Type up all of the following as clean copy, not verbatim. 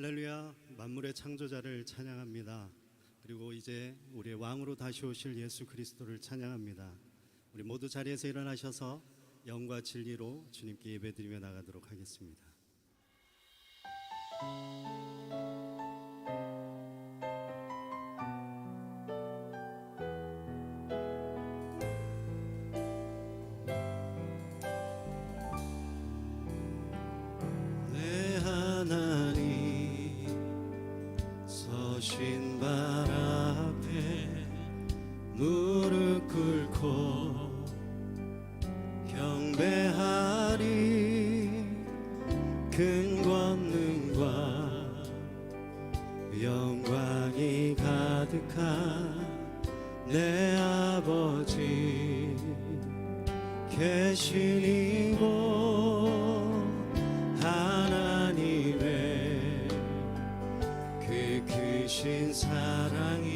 할렐루야, 만물의 창조자를 찬양합니다. 그리고 이제 우리의 왕으로 다시 오실 예수 그리스도를 찬양합니다. 우리 모두 자리에서 일어나셔서 영과 진리로 주님께 예배드리며 나가도록 하겠습니다. 내 하나님 서신 발 앞에 무릎 꿇고 경배하리. 큰 권능과 영광이 가득한 내 아버지 계신 이곳 하나님의 그 크신 사랑이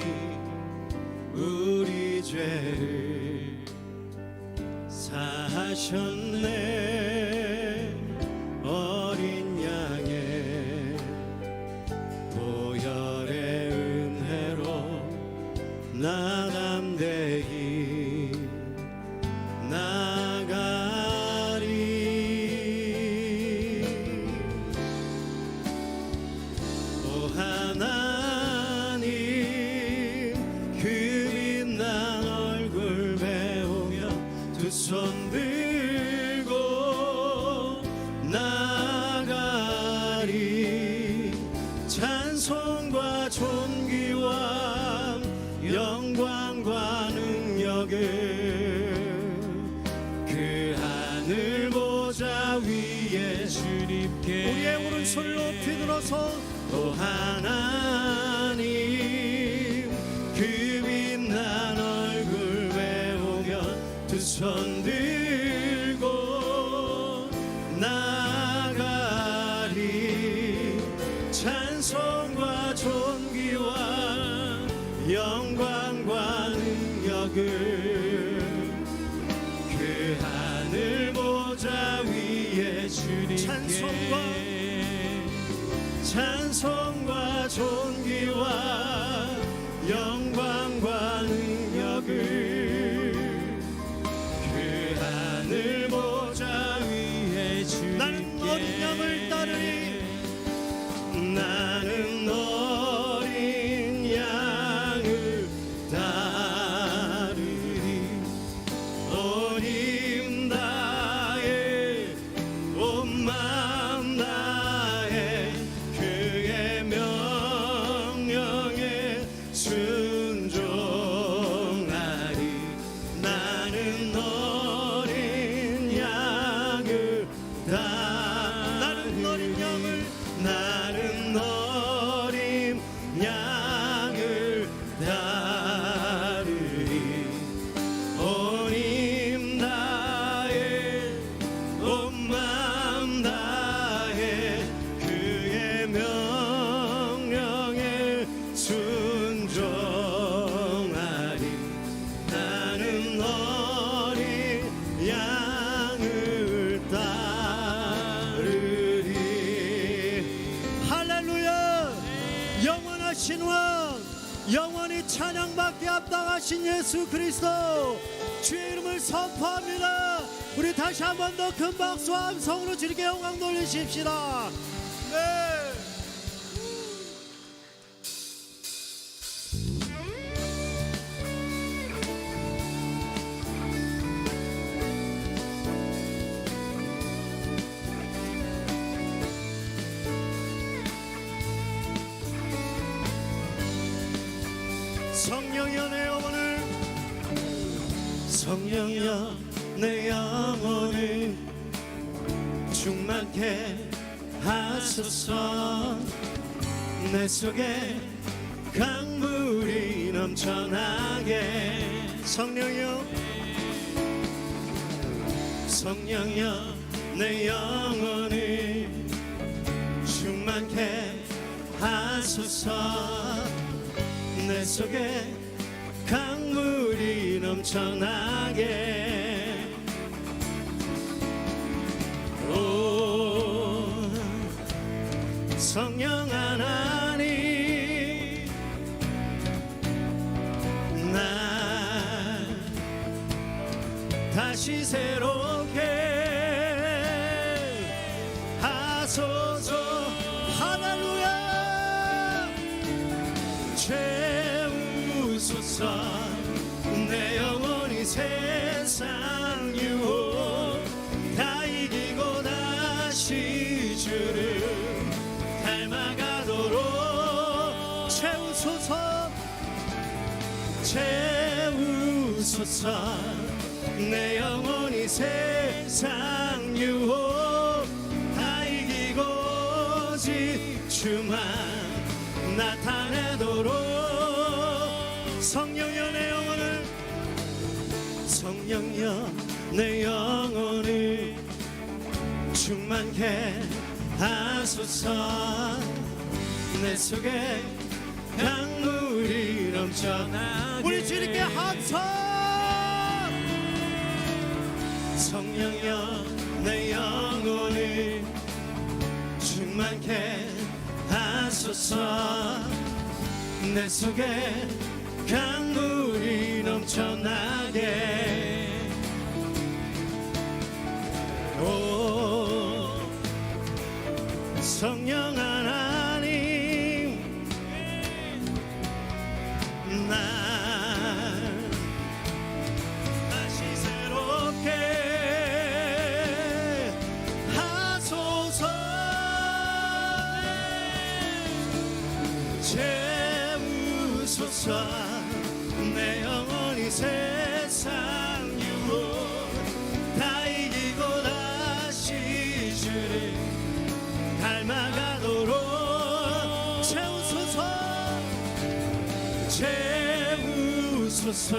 우리 죄를 사하셨네. 어린 양의 보혈의 은혜로 나 담대히 나가리. 오 하나님 그 빛난 얼굴 배우며 두 손 들고 나가리. 찬송과 존귀와 영광과 능력을 그 하늘 보좌 위에 주님께 우리의 오른손을 높이 들어서 오 하나님 그 빛난 얼굴 배우며 두 손 들고 나가리. 찬송과 존귀와 영광과 능력을 그 하늘 보좌 위에 주님께 찬송과 존귀와 영광과 능력을 그 하늘 보좌 위에 주님께. 나는 어린 양을 따르리. 나는 어린 양을 따르리. 온 힘 다해 온 마음 다해 그의 명령에 순종하리. 나는 어린 양을 나는 어린 양을 나는 어린 양을 따르리. 온 힘 다해 온 마음 다해 그의 명령에 순종하리. 나는 어린 양을 따르리. 할렐루야. 영원하신 왕, 영원히 찬양받게 합당하신 예수 그리스도 주의 이름을 선포합니다. 우리 다시 한 번 더 큰 박수와 함성으로 주님께 영광 돌리십시다. 네. 성령이여 내 영혼을 성령이여 내 영혼을 충만케 하소서. 내 속에 강물이 넘쳐나게. 성령이여 성령이여 내 영혼을 충만케 하소서. 내 속에 강물이 넘쳐나게. 오 성령 하나 다시 새롭게 하소서. 할렐루야. 채우소서. 내 영혼이 세상 유혹 다 이기고 다시 주를 닮아가도록 채우소서. 채우소서. 내 영혼이 세상 유혹 다 이기고 오직 주만 나타내도록. 성령여 내 영혼을, 성령여 내 영혼을 충만케 하소서. 내 속에 강물이 넘쳐나게. 우리 주님께 합성. 성령여 내 영혼을 충만케 하소서. 내 속에 강물이 넘쳐나게. 오 성령 하나님, 날 다시 새롭게 하소서. 채우소서. 내 영혼이 세상 유혹 다 이기고 다시 주를 닮아가도록 채우소서. 채우소서.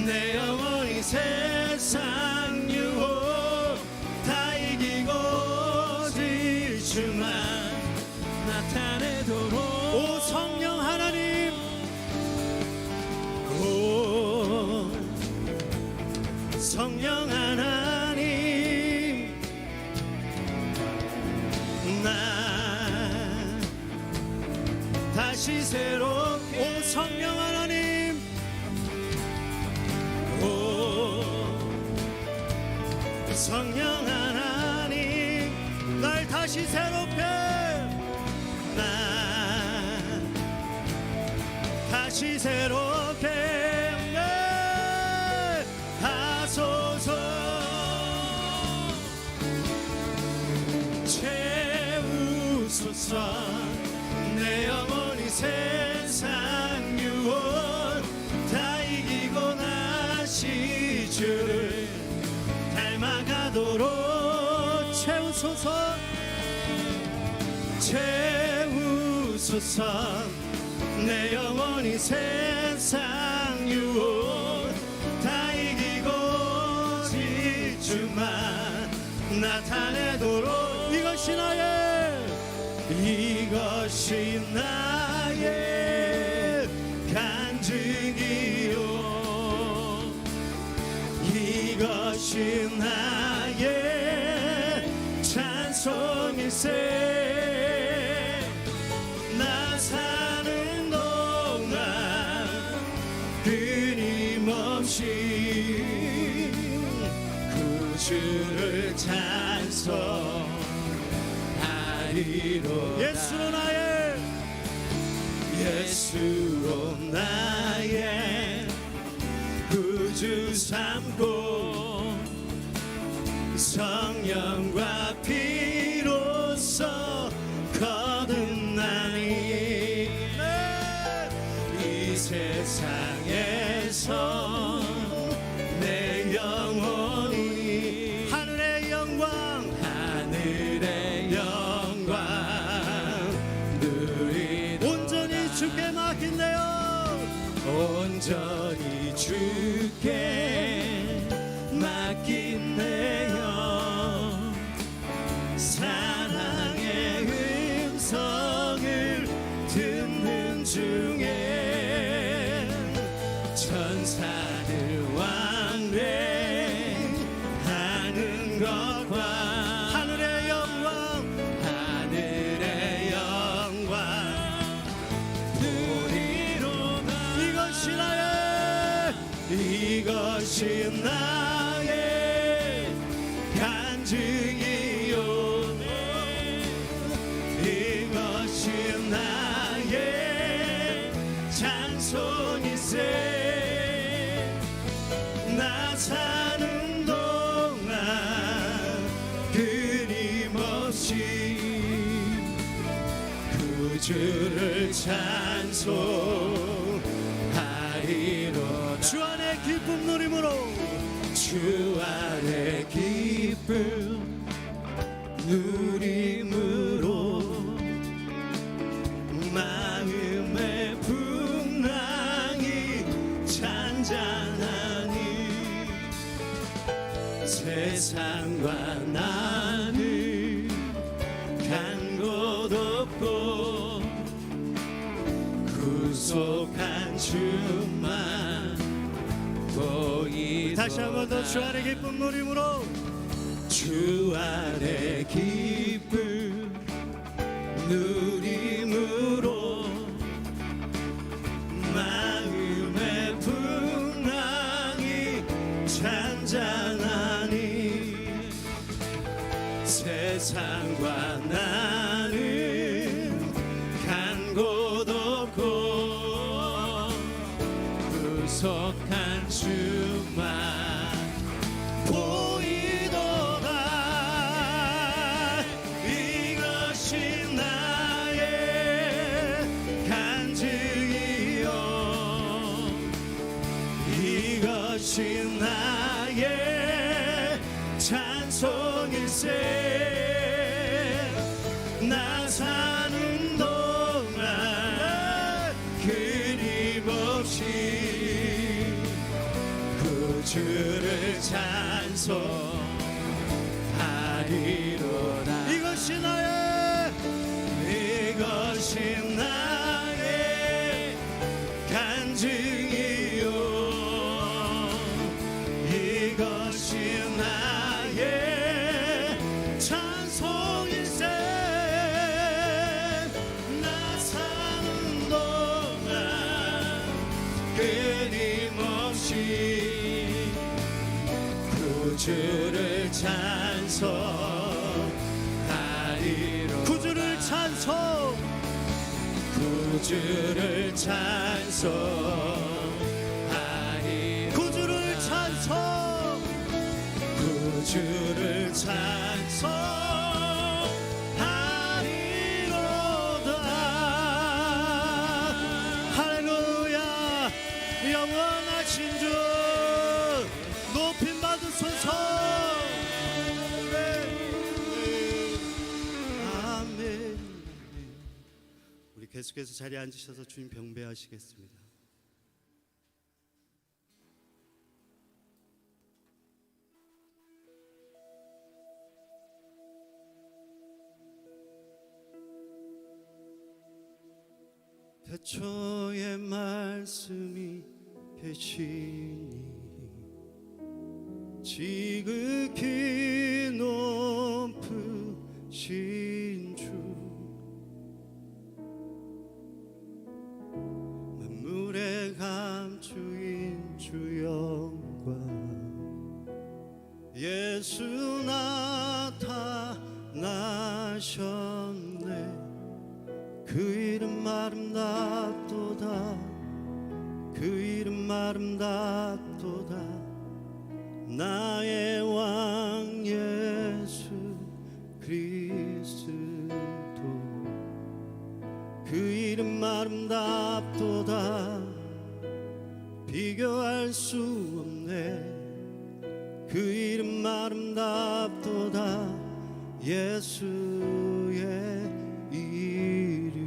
내 영혼이 세상 유혹 다 이기고 오직 주만 나타내도록. 오 성령 하나님, 오 성령 하나님, 나 다시 새롭게. 오 성령 하나님, 오 성령 하나님, 날 다시 새롭게. 나 다시 새롭게 하소서. 채우소서. 내 영혼이 세상 유혹 다 이기고 다시 주를 닮아가도록 채우소서. 채우소서. 내 영혼이 세상 유혹 다 이기고 오직 주만 나타내도록. 이것이 나의 간증이요. 이것이 나의 찬송일세. 나 사는 동안 끊임없이 구주를 찬송하리로다. 예수로 나의 구주 삼고 성령과 피로써 거듭나니 이 세상에서 내 영혼이 하늘의 영광 누리도록. 온전히 주께 맡긴대요. 온전히 주께 맡긴대요. 사랑의 음성을 듣는 중에 천사들 왕래하는 것과 하늘의 영광 누리로다. 이것이 이것이 나의 간증이요 이것이 나의 찬송이세 나 사는 동안 끊임없이 구주를 찬송하리로다 주 안의 기쁨 누림으로 주 안의 기쁨 누림으로 마음의 풍랑이 잔잔하니 세상과 나는 간 곳 없고 구속한 주만 보이도다 다시 한 번 더 주 안의 기쁨 누림으로 주 안의 기쁨 누림으로 마음의 풍랑이 잔잔하니 세상과 나는 간 곳 없고 구속한 주만 보이도다 이것이 나의 간증이요 이것이 나의 찬송일세 나 사는 동안 끊임없이 구주를 찬송하리로다 이것이 나의 간증이요 이것이 나의 찬송일세 나 사는 동안 끊임없이 구주를 찬송하리로 구주를 찬송 구주를 찬송하리로 구주를 찬송 구주를 찬송하리로다 할렐루야 영원하신 주 높임 받으소서 아멘 우리 계속해서 자리에 앉으셔서 주님 경배하시겠습니다. 태초의 말씀이 계시니 지극히 높으신 주 만물의 감추인 주 영광 예수 나타나셨네 그 이름 아름답도다 그 이름 아름답도다 나의 왕 예수 그리스도 그 이름 아름답도다 비교할 수 없네 그 이름 아름답도다 예수의 이름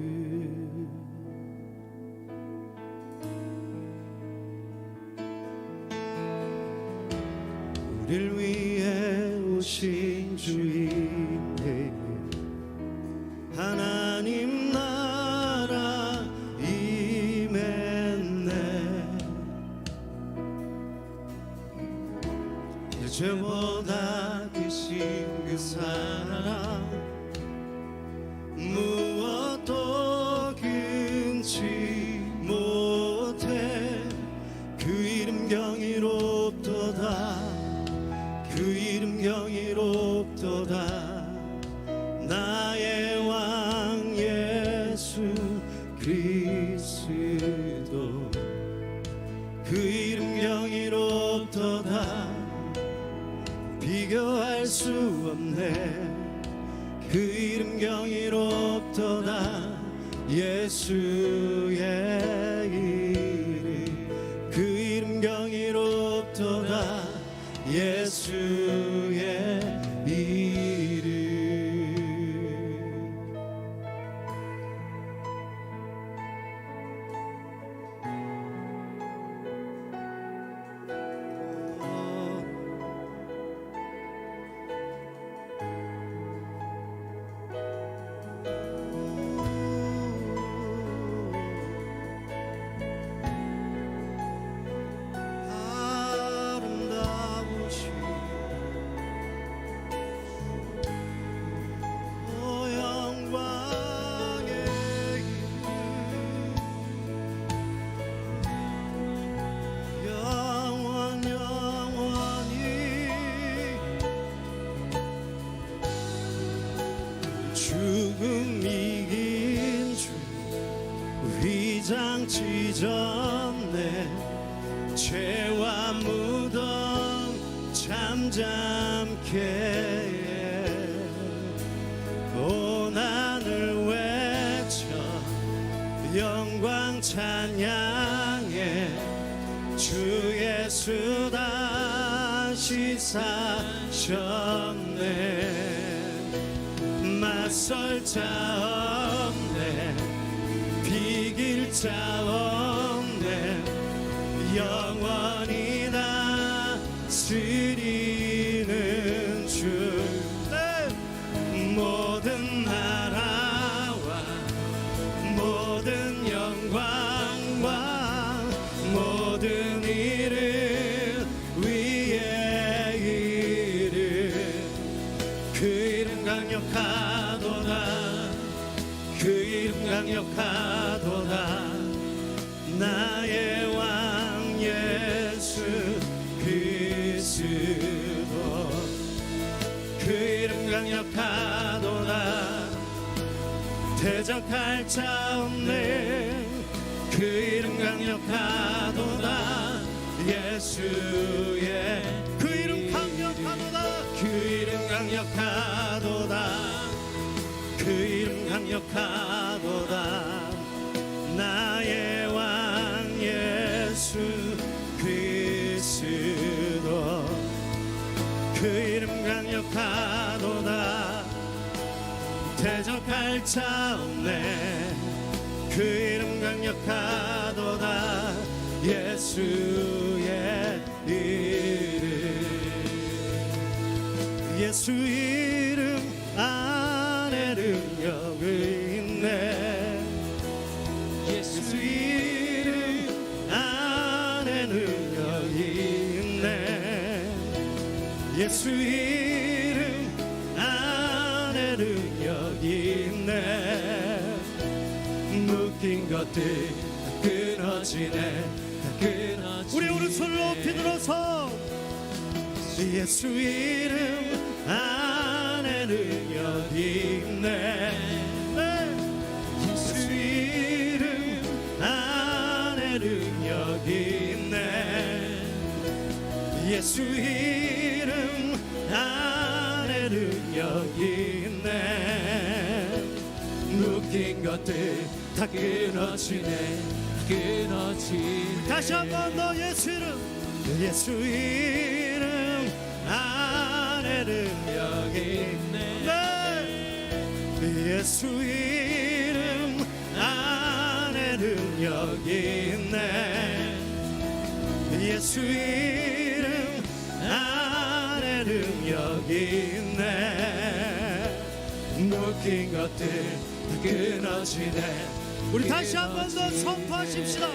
우릴 위해 오신 주인의 하나님 나라 임했네 죄보다 크신 그 사랑 무엇도 금치 못해 그 이름 경이롭도 없도다 비교할 수 없네 그 이름 경이롭도다 예수의 이름 그 이름 경이롭도다 예수의 이름 죽음 이긴 주 위장 찢었네 죄와 무덤 잠잠케 고난을 외쳐 영광 찬양해 주 예수 다시 사셨네 맞설 자 없네 비길 자 없네 영원히 다스리는 주 모든 나라와 모든 영광과 모든 이름 위에 이름 그 이름 강력하도다 그 이름 강력하도다 나의 왕 예수 그리스도 그 이름 강력하도다 대적할 자 없네 그 이름 강력하도다 예수의 그 이름 강력하도다 그 이름 강력하도다 그 이름 강력하도다 나의 왕 예수 그리스도 그 이름 강력하도다 대적할 자 없네 그 이름 강력하도다 예수의 이름 예수 이름 안에 능력이 있네 예수 이름 안에 능력이 있네 예수 이름 안에 능력이 있네 묶인 것들 끊어지네 우리 오른손을 높이 들어서 예수 이름 안에 능력이 있네 예수 이름 안에 능력이 있네 예수 이름 안에 능력이 있네 묶인 것들 다 끊어지네 다시 한 번 더 예수 이름 예수 이름 안에 능력이 있네 예수 이름 안에 능력이 있네 예수 이름 안에 능력이 있네 묶인 것들 다 끊어지네 우리 다시 한 번 더 선포하십시다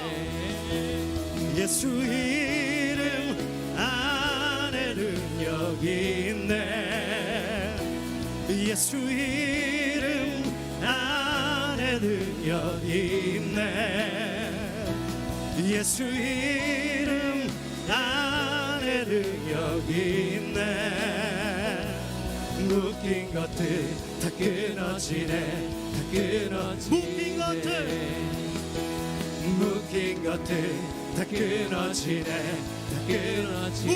예수 이름 안에 능력이 있네 예수 이름 안에 능력이 있네 예수 이름 안에 능력이 있네 묶인 것들 다 끊어지네 묶인 것들 묶인 것들 다 끊어지네, 다 끊어지네.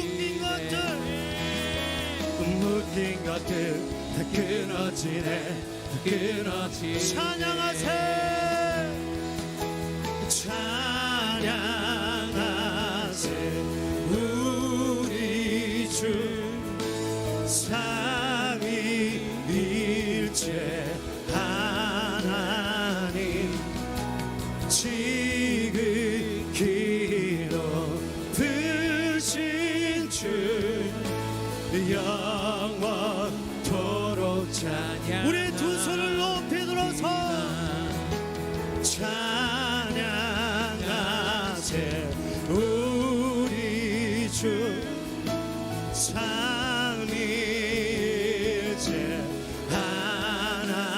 묶인 것들 다 끊어지네, 다 끊어지네. 찬양하세, 찬양하세 우리 주 삼위일체 하나님. 지극히 높으신 주 영원토록 찬양. 우리 두 손을 높이 들어서 찬양하세 우리 주 삼위일체 하나님.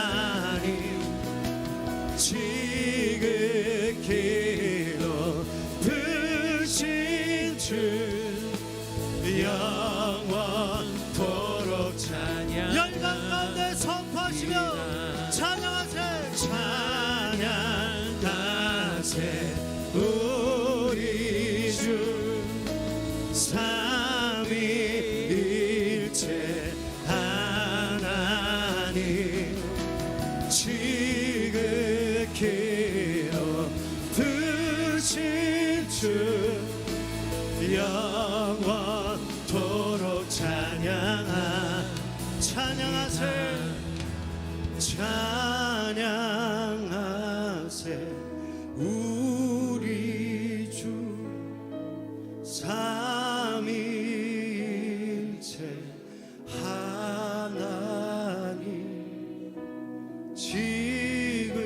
지극히 높으신 주 영원토록 찬양. 열방 가운데 선포하시며 찬양하세, 찬양하세 우리 주 삼위일체 하나님. 지극히 높으신 주 영원토록 찬양하세, 찬양하세 우리 주 삼위일체 하나님. 지극히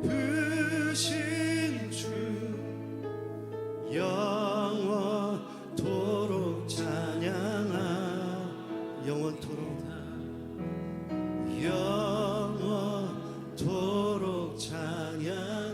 높으신 주 영원토록 찬양하, 영원토록 찬양하니다.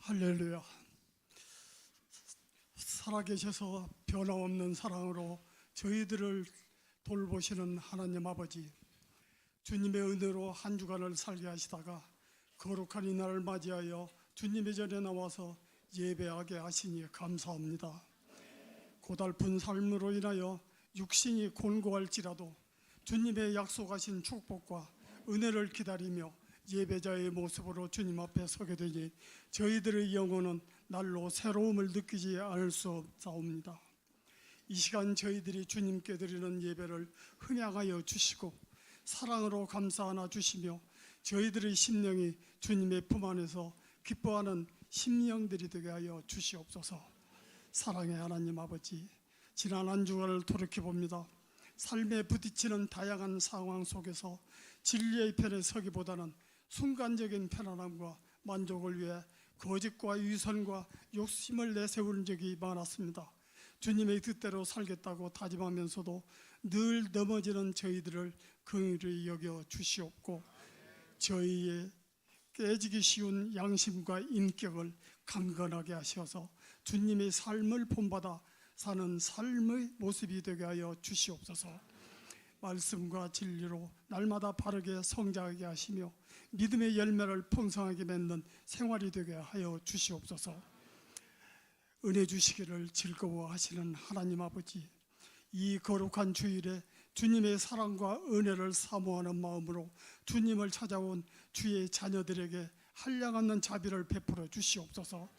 할렐루야. 살아계셔서 변함없는 사랑으로 저희들을 돌보시는 하나님 아버지, 주님의 은혜로 한 주간을 살게 하시다가 거룩한 이날을 맞이하여 주님의 전에 나와서 예배하게 하시니 감사합니다. 고달픈 삶으로 인하여 육신이 곤고할지라도 주님의 약속하신 축복과 은혜를 기다리며 예배자의 모습으로 주님 앞에 서게 되니 저희들의 영혼은 날로 새로움을 느끼지 않을 수 없사옵니다. 이 시간 저희들이 주님께 드리는 예배를 흥양하여 주시고 사랑으로 감사하나 주시며 저희들의 심령이 주님의 품 안에서 기뻐하는 심령들이 되게 하여 주시옵소서. 사랑의 하나님 아버지, 지난 한 주간을 돌이켜봅니다. 삶에 부딪히는 다양한 상황 속에서 진리의 편에 서기보다는 순간적인 편안함과 만족을 위해 거짓과 위선과 욕심을 내세우는 적이 많았습니다. 주님의 뜻대로 살겠다고 다짐하면서도 늘 넘어지는 저희들을 긍휼히 여겨 주시옵고 저희의 깨지기 쉬운 양심과 인격을 강건하게 하셔서 주님의 삶을 본받아 사는 삶의 모습이 되게 하여 주시옵소서. 말씀과 진리로 날마다 바르게 성장하게 하시며 믿음의 열매를 풍성하게 맺는 생활이 되게 하여 주시옵소서. 은혜 주시기를 즐거워하시는 하나님 아버지, 이 거룩한 주일에 주님의 사랑과 은혜를 사모하는 마음으로 주님을 찾아온 주의 자녀들에게 한량없는 자비를 베풀어 주시옵소서.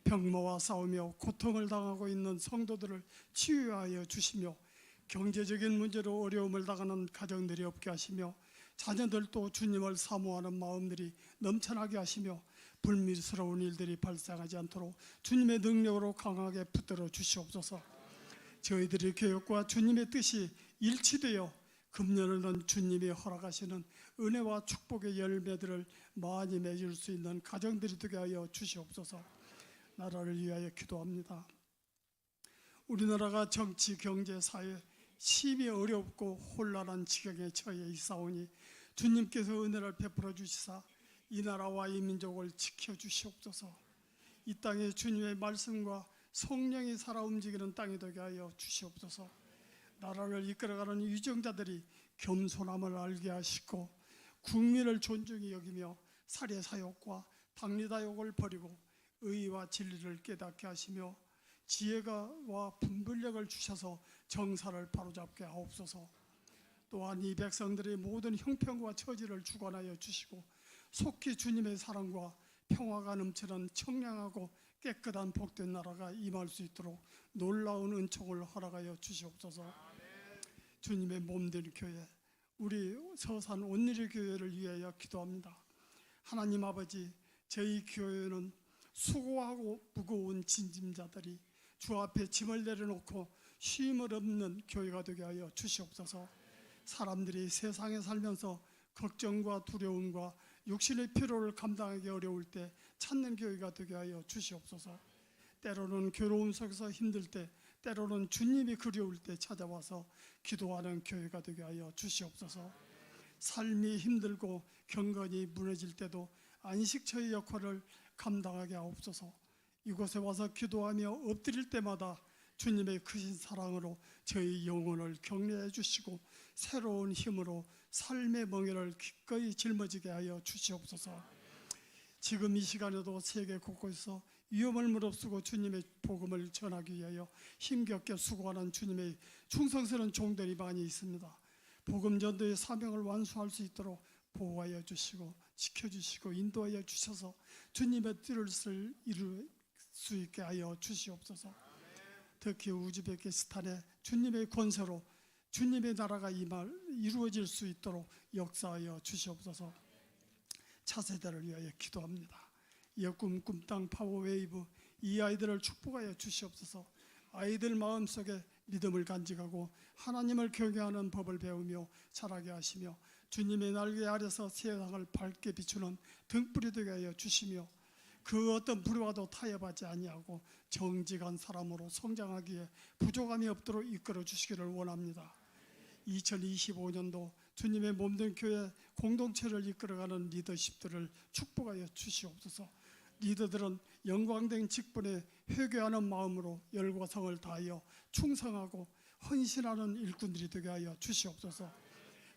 병마와 싸우며 고통을 당하고 있는 성도들을 치유하여 주시며 경제적인 문제로 어려움을 당하는 가정들이 없게 하시며 자녀들도 주님을 사모하는 마음들이 넘쳐나게 하시며 불미스러운 일들이 발생하지 않도록 주님의 능력으로 강하게 붙들어 주시옵소서. 저희들의 교육과 주님의 뜻이 일치되어 금년에는 주님이 허락하시는 은혜와 축복의 열매들을 많이 맺을 수 있는 가정들이 되게 하여 주시옵소서. 나라를 위하여 기도합니다. 우리나라가 정치, 경제, 사회 심히 어렵고 혼란한 지경에 처해 있사오니 주님께서 은혜를 베풀어 주시사 이 나라와 이 민족을 지켜주시옵소서. 이 땅에 주님의 말씀과 성령이 살아 움직이는 땅이 되게 하여 주시옵소서. 나라를 이끌어가는 유정자들이 겸손함을 알게 하시고 국민을 존중히 여기며 살해 사욕과 당리다욕을 버리고 의와 진리를 깨닫게 하시며 지혜와 분별력을 주셔서 정사를 바로잡게 하옵소서. 또한 이 백성들의 모든 형편과 처지를 주관하여 주시고 속히 주님의 사랑과 평화가 넘치는 청량하고 깨끗한 복된 나라가 임할 수 있도록 놀라운 은총을 허락하여 주시옵소서. 주님의 몸된 교회, 우리 서산 온누리 교회를 위하여 기도합니다. 하나님 아버지, 저희 교회는 수고하고 무거운 짐짐자들이 주 앞에 짐을 내려놓고 쉼을 없는 교회가 되게 하여 주시옵소서. 사람들이 세상에 살면서 걱정과 두려움과 육신의 피로를 감당하기 어려울 때 찾는 교회가 되게 하여 주시옵소서. 때로는 괴로움 속에서 힘들 때, 때로는 주님이 그리울 때 찾아와서 기도하는 교회가 되게 하여 주시옵소서. 삶이 힘들고 경건이 무너질 때도 안식처의 역할을 감당하게 하옵소서. 이곳에 와서 기도하며 엎드릴 때마다 주님의 크신 사랑으로 저희 영혼을 격려해 주시고 새로운 힘으로 삶의 멍에를 기꺼이 짊어지게 하여 주시옵소서. 지금 이 시간에도 세계 곳곳에서 위험을 무릅쓰고 주님의 복음을 전하기 위하여 힘겹게 수고하는 주님의 충성스러운 종들이 많이 있습니다. 복음 전도의 사명을 완수할 수 있도록 보호하여 주시고 지켜주시고 인도하여 주셔서 주님의 뜻을 이룰 수 있게 하여 주시옵소서. 특히 우즈베키스탄에 주님의 권세로 주님의 나라가 이루어질 수 있도록 역사하여 주시옵소서. 차세대를 위하여 기도합니다. 예꿈 꿈땅 파워웨이브 이 아이들을 축복하여 주시옵소서. 아이들 마음속에 믿음을 간직하고 하나님을 경외하는 법을 배우며 자라게 하시며 주님의 날개 아래서 세상을 밝게 비추는 등불이 되게 하여 주시며 그 어떤 불화도 타협하지 아니하고 정직한 사람으로 성장하기에 부족함이 없도록 이끌어 주시기를 원합니다. 2025년도 주님의 몸된 교회 공동체를 이끌어가는 리더십들을 축복하여 주시옵소서. 리더들은 영광된 직분에 회개하는 마음으로 열과 성을 다하여 충성하고 헌신하는 일꾼들이 되게 하여 주시옵소서.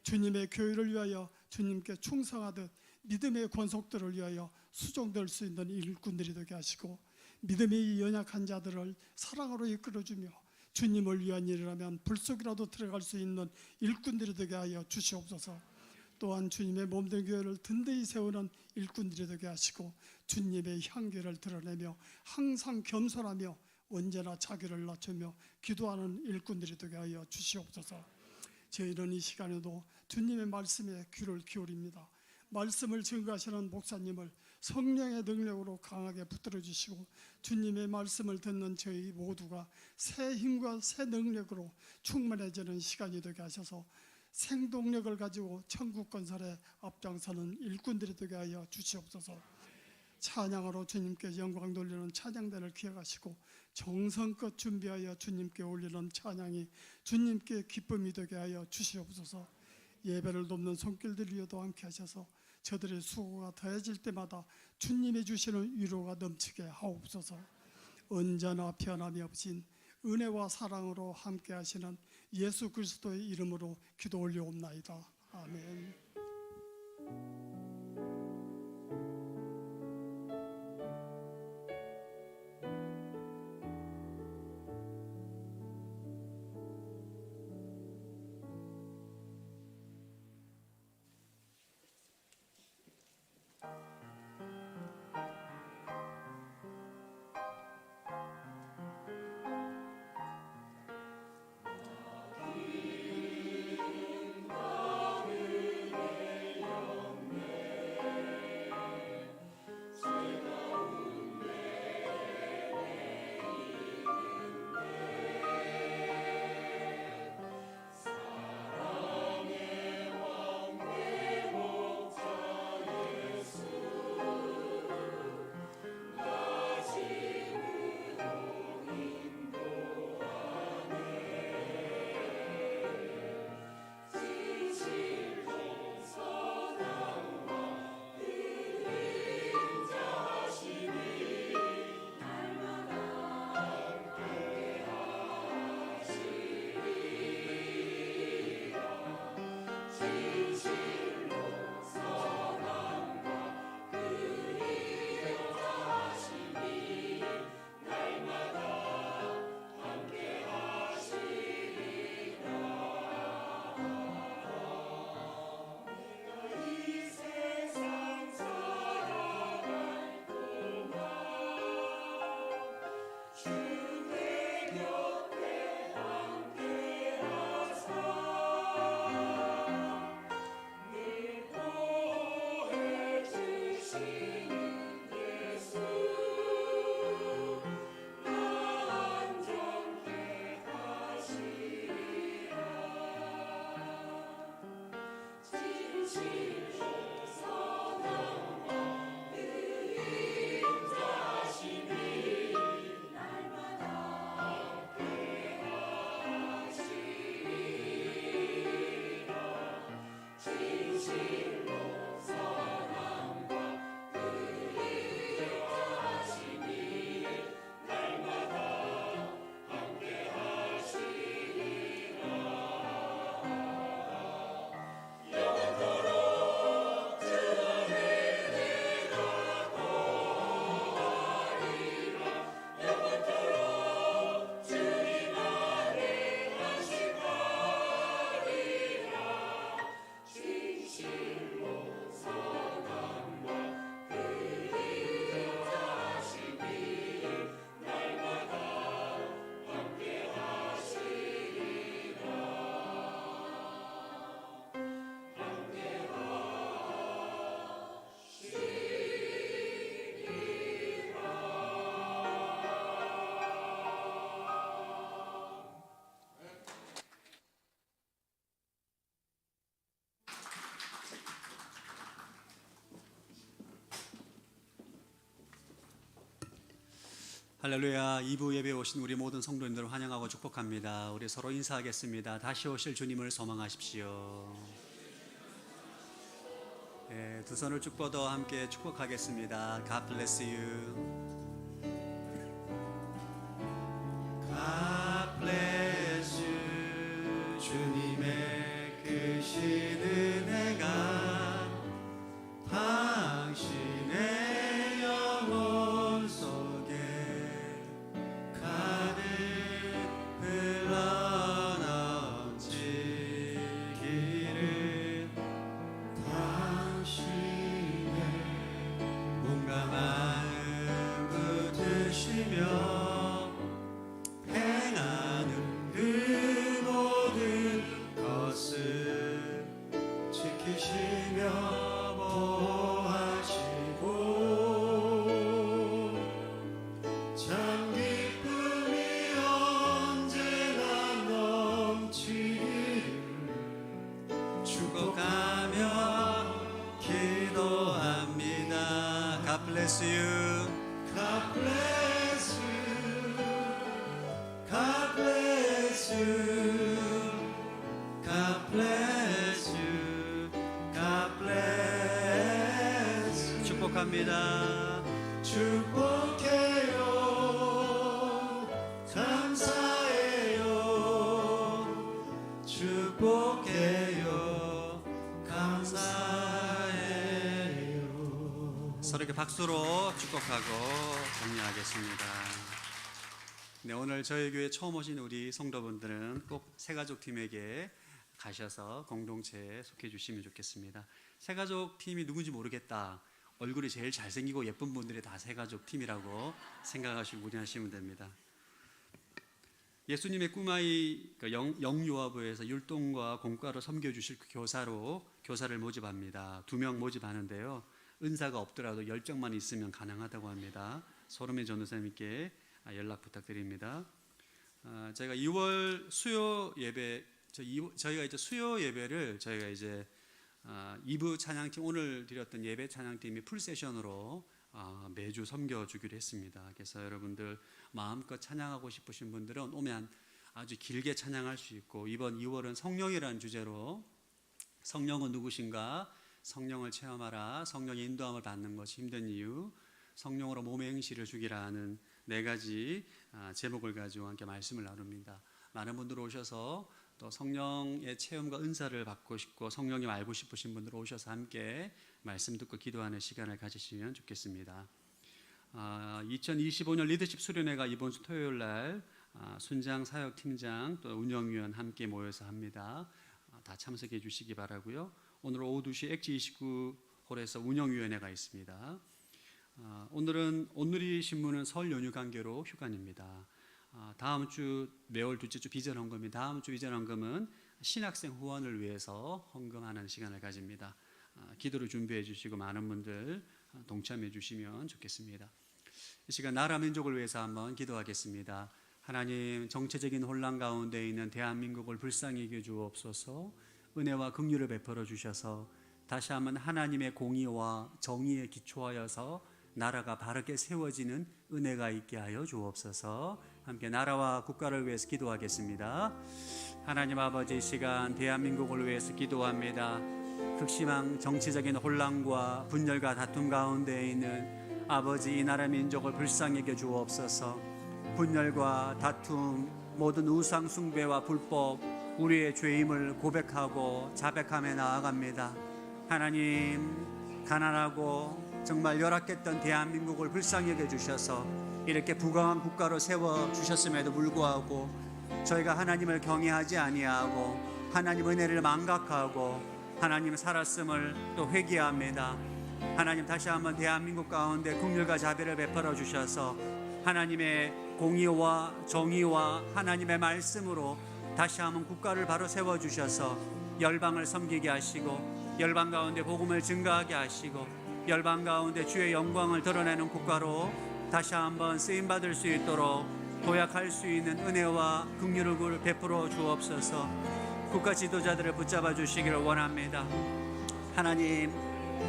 주님의 교회를 위하여 주님께 충성하듯 믿음의 권속들을 위하여 수종될 수 있는 일꾼들이 되게 하시고 믿음이 연약한 자들을 사랑으로 이끌어주며 주님을 위한 일이라면 불 속이라도 들어갈 수 있는 일꾼들이 되게 하여 주시옵소서. 또한 주님의 몸된 교회를 든든히 세우는 일꾼들이 되게 하시고 주님의 향기를 드러내며 항상 겸손하며 언제나 자기를 낮추며 기도하는 일꾼들이 되게 하여 주시옵소서. 저희는 이 시간에도 주님의 말씀에 귀를 기울입니다. 말씀을 증거하시는 목사님을 성령의 능력으로 강하게 붙들어 주시고 주님의 말씀을 듣는 저희 모두가 새 힘과 새 능력으로 충만해지는 시간이 되게 하셔서 생동력을 가지고 천국 건설에 앞장서는 일꾼들이 되게 하여 주시옵소서. 찬양으로 주님께 영광 돌리는 찬양단을 기억하시고 정성껏 준비하여 주님께 올리는 찬양이 주님께 기쁨이 되게 하여 주시옵소서. 예배를 돕는 손길들이여도 함께 하셔서 저들의 수고가 더해질 때마다 주님이 주시는 위로가 넘치게 하옵소서. 언제나 변함이 없인 은혜와 사랑으로 함께 하시는 예수 그리스도의 이름으로 기도 올려옵나이다. 아멘. 할렐루야. 2부 예배에 오신 우리 모든 성도님들을 환영하고 축복합니다. 우리 서로 인사하겠습니다. 다시 오실 주님을 소망하십시오. 네, 두 손을 쭉 뻗어 함께 축복하겠습니다. God bless you. God bless you. 주님의 크신 은혜가 당신의 영혼 속에 가득 흘러넘치기를 당신의 몸과 마음 붙드시며 행하는 그 모든 것을 지키시며 보호하시고 참 기쁨이 언제나 넘치기를 축복하며 기도합니다. God bless you. God bless you. God bless you. God bless you. God bless you. 축복합니다. 축복해요. 감사해요. 축복해요. 감사해요. 서로에게 박수로 축복하고 격려하겠습니다. 네, 오늘 저희 교회 처음 오신 우리 성도분들은 꼭 새가족팀에게 가셔서 공동체에 속해 주시면 좋겠습니다. 새가족팀이 누군지 모르겠다, 얼굴이 제일 잘생기고 예쁜 분들이 다 새가족팀이라고 생각하시고 무리하시면 됩니다. 예수님의 꿈아이 영유아부에서 율동과 공과로 섬겨주실 그 교사를 모집합니다. 2명 모집하는데요, 은사가 없더라도 열정만 있으면 가능하다고 합니다. 소름의 전도사님께 연락 부탁드립니다. 저희가 2월 수요 예배, 저희가 이제 수요 예배를 저희가 이제 2부 찬양팀, 오늘 드렸던 예배 찬양팀이 풀세션으로 매주 섬겨주기로 했습니다. 그래서 여러분들 마음껏 찬양하고 싶으신 분들은 오면 아주 길게 찬양할 수 있고, 이번 2월은 성령이라는 주제로 성령은 누구신가, 성령을 체험하라, 성령의 인도함을 받는 것이 힘든 이유, 성령으로 몸의 행실을 주기라 하는 4가지 제목을 가지고 함께 말씀을 나눕니다. 많은 분들 오셔서 또 성령의 체험과 은사를 받고 싶고 성령님 알고 싶으신 분들 오셔서 함께 말씀 듣고 기도하는 시간을 가지시면 좋겠습니다. 2025년 리더십 수련회가 이번 주 토요일 날 순장 사역팀장 또 운영위원 함께 모여서 합니다. 다 참석해 주시기 바라고요. 오늘 오후 2시 엑지 29홀에서 운영위원회가 있습니다. 오늘이 신문은 설 연휴 관계로 휴관입니다. 다음 주 매월 둘째 주 비전 헌금이, 다음 주 비전 헌금은 신학생 후원을 위해서 헌금하는 시간을 가집니다. 기도를 준비해 주시고 많은 분들 동참해 주시면 좋겠습니다. 이 시간 나라 민족을 위해서 한번 기도하겠습니다. 하나님, 정체적인 혼란 가운데 있는 대한민국을 불쌍히 여겨 주옵소서. 은혜와 긍휼을 베풀어 주셔서 다시 한번 하나님의 공의와 정의에 기초하여서 나라가 바르게 세워지는 은혜가 있게 하여 주옵소서. 함께 나라와 국가를 위해서 기도하겠습니다. 하나님 아버지, 이 시간 대한민국을 위해서 기도합니다. 극심한 정치적인 혼란과 분열과 다툼 가운데 있는 아버지, 이 나라 민족을 불쌍히 여겨 주옵소서. 분열과 다툼, 모든 우상 숭배와 불법, 우리의 죄임을 고백하고 자백하며 나아갑니다. 하나님, 가난하고 정말 열악했던 대한민국을 불쌍히 여겨 주셔서 이렇게 부강한 국가로 세워 주셨음에도 불구하고 저희가 하나님을 경외하지 아니하고 하나님 은혜를 망각하고 하나님 살았음을 또 회개합니다. 하나님, 다시 한번 대한민국 가운데 긍휼과 자비를 베풀어 주셔서 하나님의 공의와 정의와 하나님의 말씀으로 다시 한번 국가를 바로 세워 주셔서 열방을 섬기게 하시고 열방 가운데 복음을 증거하게 하시고 열방 가운데 주의 영광을 드러내는 국가로 다시 한번 쓰임받을 수 있도록 도약할 수 있는 은혜와 긍휼을 베풀어 주옵소서. 국가 지도자들을 붙잡아 주시기를 원합니다. 하나님,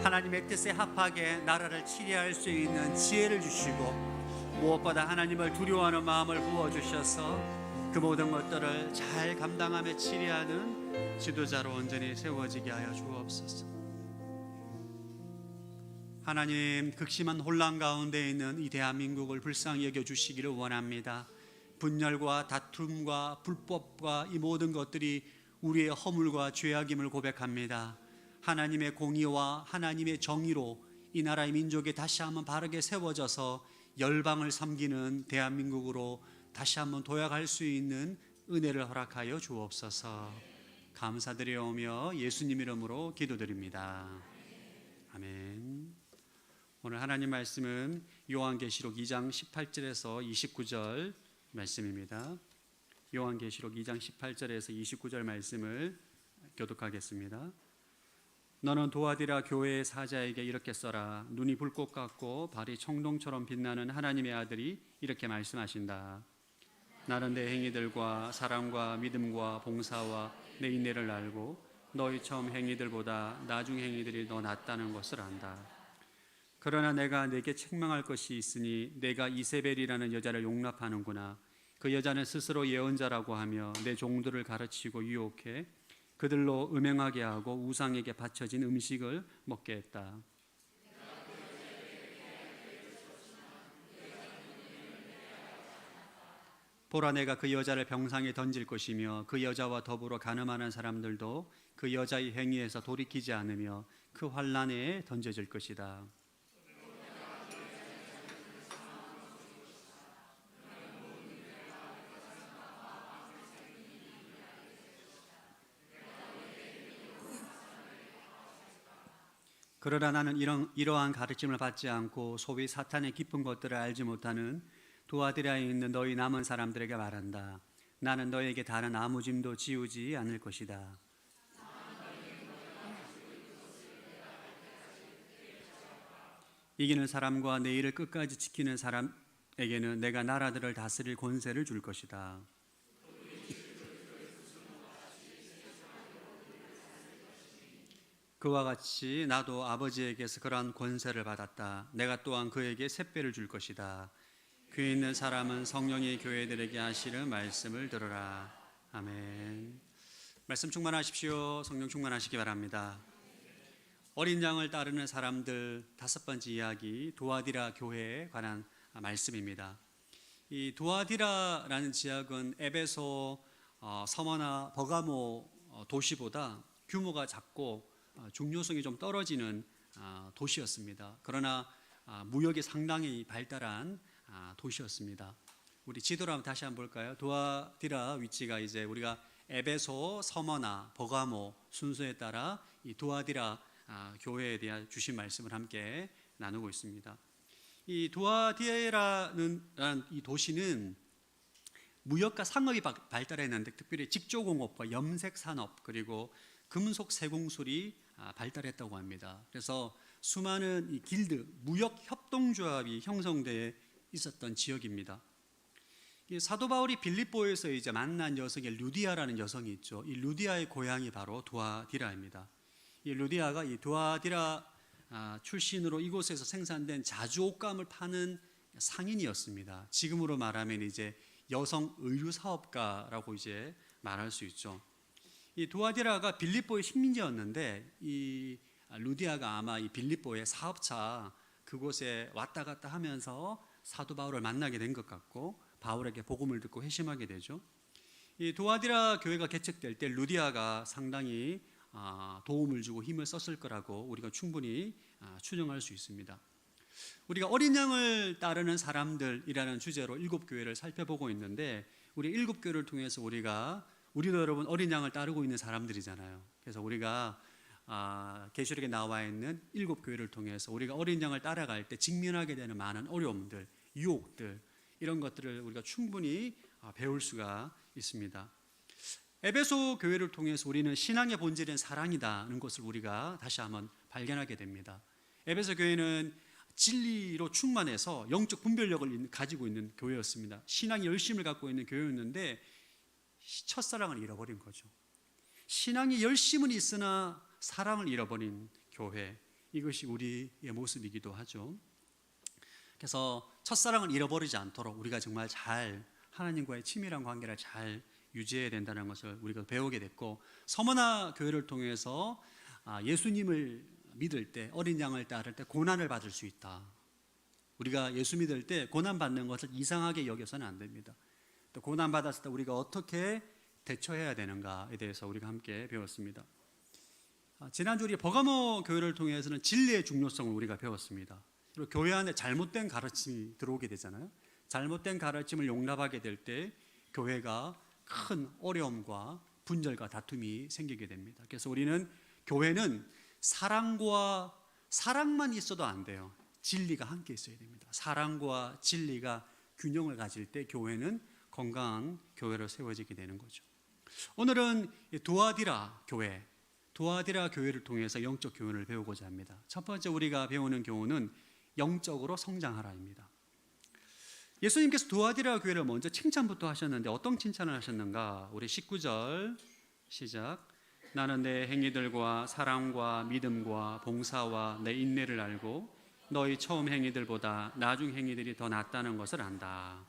하나님의 뜻에 합하게 나라를 치리할 수 있는 지혜를 주시고 무엇보다 하나님을 두려워하는 마음을 부어주셔서 그 모든 것들을 잘 감당하며 치리하는 지도자로 온전히 세워지게 하여 주옵소서. 하나님, 극심한 혼란 가운데 있는 이 대한민국을 불쌍히 여겨주시기를 원합니다. 분열과 다툼과 불법과 이 모든 것들이 우리의 허물과 죄악임을 고백합니다. 하나님의 공의와 하나님의 정의로 이 나라의 민족이 다시 한번 바르게 세워져서 열방을 섬기는 대한민국으로 다시 한번 도약할 수 있는 은혜를 허락하여 주옵소서. 감사드리오며 예수님 이름으로 기도드립니다. 아멘. 오늘 하나님 말씀은 요한계시록 2장 18절에서 29절 말씀입니다. 요한계시록 2장 18절에서 29절 말씀을 교독하겠습니다. 너는 도아디라 교회의 사자에게 이렇게 써라. 눈이 불꽃 같고 발이 청동처럼 빛나는 하나님의 아들이 이렇게 말씀하신다. 나는 내 행위들과 사랑과 믿음과 봉사와 내 인내를 알고 너희 처음 행위들보다 나중 행위들이 더 낫다는 것을 안다. 그러나 내가 내게 책망할 것이 있으니 내가 이세벨이라는 여자를 용납하는구나. 그 여자는 스스로 예언자라고 하며 내 종들을 가르치고 유혹해 그들로 음행하게 하고 우상에게 바쳐진 음식을 먹게 했다. 보라, 내가 그 여자를 병상에 던질 것이며 그 여자와 더불어 간음하는 사람들도 그 여자의 행위에서 돌이키지 않으며 그 환란에 던져질 것이다. 그러나 나는 이러한 가르침을 받지 않고 소위 사탄의 깊은 것들을 알지 못하는 두아디라에 있는 너희 남은 사람들에게 말한다. 나는 너에게 다른 아무 짐도 지우지 않을 것이다. 이기는 사람과 내 일을 끝까지 지키는 사람에게는 내가 나라들을 다스릴 권세를 줄 것이다. 그와 같이 나도 아버지에게서 그러한 권세를 받았다. 내가 또한 그에게 새 배를 줄 것이다. 귀에 있는 사람은 성령이 교회들에게 하시는 말씀을 들으라. 아멘. 말씀 충만하십시오. 성령 충만하시기 바랍니다. 어린 양을 따르는 사람들 다섯 번째 이야기, 두아디라 교회에 관한 말씀입니다. 이 두아디라라는 지역은 에베소, 서머나 버가모 도시보다 규모가 작고 중요성이 좀 떨어지는 도시였습니다. 그러나 무역이 상당히 발달한 도시였습니다. 우리 지도를 한번 다시 한번 볼까요? 두아디라 위치가 이제 우리가 에베소, 서머나, 버가모 순서에 따라 이 두아디라 교회에 대한 주신 말씀을 함께 나누고 있습니다. 이 두아디라는 이 도시는 무역과 상업이 발달했는데 특별히 직조공업과 염색산업 그리고 금속 세공술이 발달했다고 합니다. 그래서 수많은 이 길드, 무역 협동조합이 형성되어 있었던 지역입니다. 이 사도 바울이 빌립보에서 이제 만난 여성의 루디아라는 여성이 있죠. 이 루디아의 고향이 바로 두아디라입니다. 이 루디아가 이 두아디라 출신으로 이곳에서 생산된 자주 옷감을 파는 상인이었습니다. 지금으로 말하면 이제 여성 의류 사업가라고 이제 말할 수 있죠. 이 두아디라가 빌립보의 식민지였는데 이 루디아가 아마 이 빌립보의 사업차 그곳에 왔다 갔다 하면서 사도 바울을 만나게 된 것 같고 바울에게 복음을 듣고 회심하게 되죠. 이 두아디라 교회가 개척될 때 루디아가 상당히 도움을 주고 힘을 썼을 거라고 우리가 충분히 추정할 수 있습니다. 우리가 어린 양을 따르는 사람들이라는 주제로 7교회를 살펴보고 있는데 우리 7교회를 통해서 우리도 여러분 어린 양을 따르고 있는 사람들이잖아요. 그래서 우리가 계시록에 나와 있는 7교회를 통해서 우리가 어린 양을 따라갈 때 직면하게 되는 많은 어려움들, 유혹들 이런 것들을 우리가 충분히 배울 수가 있습니다. 에베소 교회를 통해서 우리는 신앙의 본질은 사랑이다는 것을 우리가 다시 한번 발견하게 됩니다. 에베소 교회는 진리로 충만해서 영적 분별력을 가지고 있는 교회였습니다. 신앙의 열심을 갖고 있는 교회였는데 첫사랑을 잃어버린 거죠. 신앙의 열심은 있으나 사랑을 잃어버린 교회, 이것이 우리의 모습이기도 하죠. 그래서 첫사랑을 잃어버리지 않도록 우리가 정말 잘 하나님과의 친밀한 관계를 잘 유지해야 된다는 것을 우리가 배우게 됐고, 서머나 교회를 통해서 예수님을 믿을 때, 어린 양을 따를 때 고난을 받을 수 있다. 우리가 예수 믿을 때 고난 받는 것을 이상하게 여겨서는 안 됩니다. 또 고난 받았을 때 우리가 어떻게 대처해야 되는가에 대해서 우리가 함께 배웠습니다. 지난주 우리 버가모 교회를 통해서는 진리의 중요성을 우리가 배웠습니다. 그리고 교회 안에 잘못된 가르침이 들어오게 되잖아요. 잘못된 가르침을 용납하게 될 때 교회가 큰 어려움과 분절과 다툼이 생기게 됩니다. 그래서 우리는 교회는 사랑만 있어도 안 돼요. 진리가 함께 있어야 됩니다. 사랑과 진리가 균형을 가질 때 교회는 건강한 교회로 세워지게 되는 거죠. 오늘은 두아디라 교회를 통해서 영적 교훈을 배우고자 합니다. 첫 번째 우리가 배우는 교훈은 영적으로 성장하라입니다. 예수님께서 두아디라 교회를 먼저 칭찬부터 하셨는데 어떤 칭찬을 하셨는가? 우리 19절 시작. 나는 내 행위들과 사랑과 믿음과 봉사와 내 인내를 알고 너희 처음 행위들보다 나중 행위들이 더 낫다는 것을 안다.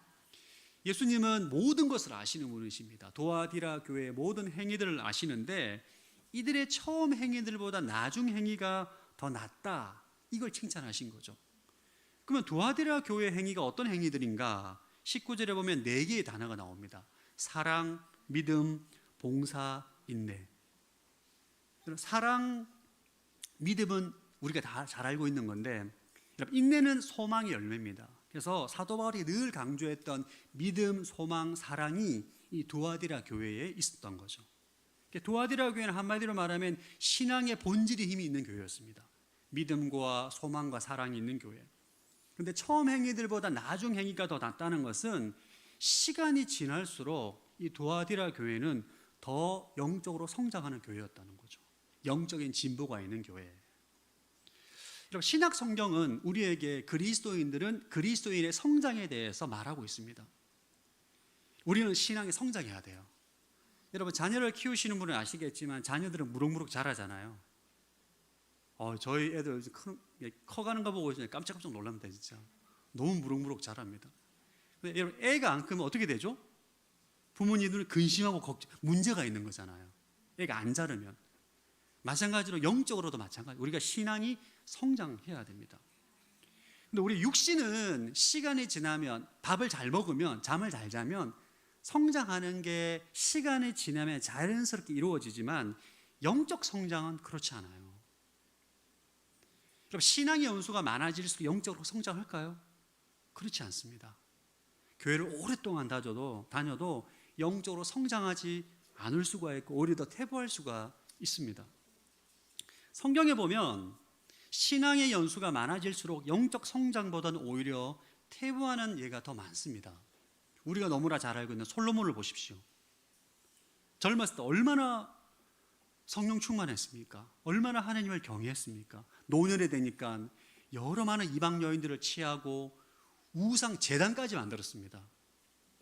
예수님은 모든 것을 아시는 분이십니다. 두아디라 교회의 모든 행위들을 아시는데 이들의 처음 행위들보다 나중 행위가 더 낫다. 이걸 칭찬하신 거죠. 그러면 두아디라 교회 행위가 어떤 행위들인가? 19절에 보면 4개의 단어가 나옵니다. 사랑, 믿음, 봉사, 인내. 사랑, 믿음은 우리가 다 잘 알고 있는 건데, 인내는 소망의 열매입니다. 그래서 사도 바울이 늘 강조했던 믿음, 소망, 사랑이 이 두아디라 교회에 있었던 거죠. 두아디라 교회는 한마디로 말하면 신앙의 본질의 힘이 있는 교회였습니다. 믿음과 소망과 사랑이 있는 교회. 그런데 처음 행위들보다 나중 행위가 더 낫다는 것은 시간이 지날수록 이 두아디라 교회는 더 영적으로 성장하는 교회였다는 거죠. 영적인 진보가 있는 교회. 신약 성경은 우리에게 그리스도인의 성장에 대해서 말하고 있습니다. 우리는 신앙에 성장해야 돼요. 여러분 자녀를 키우시는 분은 아시겠지만 자녀들은 무럭무럭 자라잖아요. 저희 애들 커가는 거 보고 깜짝깜짝 놀랍니다. 진짜 너무 무럭무럭 자랍니다. 근데 여러분 애가 안 크면 어떻게 되죠? 부모님들은 근심하고 문제가 있는 거잖아요. 애가 안 자르면. 마찬가지로 영적으로도 마찬가지. 우리가 신앙이 성장해야 됩니다. 근데 우리 육신은 시간이 지나면 밥을 잘 먹으면 잠을 잘 자면 성장하는 게 시간이 지나면 자연스럽게 이루어지지만 영적 성장은 그렇지 않아요. 그럼 신앙의 연수가 많아질수록 영적으로 성장할까요? 그렇지 않습니다. 교회를 오랫동안 다녀도 영적으로 성장하지 않을 수가 있고 오히려 더 퇴보할 수가 있습니다. 성경에 보면 신앙의 연수가 많아질수록 영적 성장보다는 오히려 퇴보하는 예가 더 많습니다. 우리가 너무나 잘 알고 있는 솔로몬을 보십시오. 젊었을 때 얼마나 성령 충만했습니까? 얼마나 하나님을 경외했습니까? 노년에 되니까 여러 많은 이방 여인들을 취하고 우상 제단까지 만들었습니다.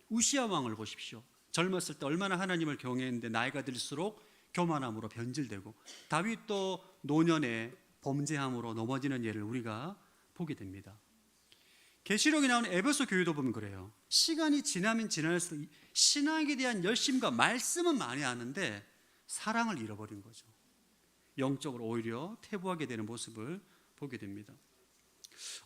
우시야 왕을 보십시오. 젊었을 때 얼마나 하나님을 경외했는데 나이가 들수록 교만함으로 변질되고, 다윗도 노년에 범죄함으로 넘어지는 예를 우리가 보게 됩니다. 계시록에 나오는 에베소 교회도 보면 그래요. 시간이 지나면 지날수록 신앙에 대한 열심과 말씀은 많이 아는데 사랑을 잃어버린 거죠. 영적으로 오히려 퇴보하게 되는 모습을 보게 됩니다.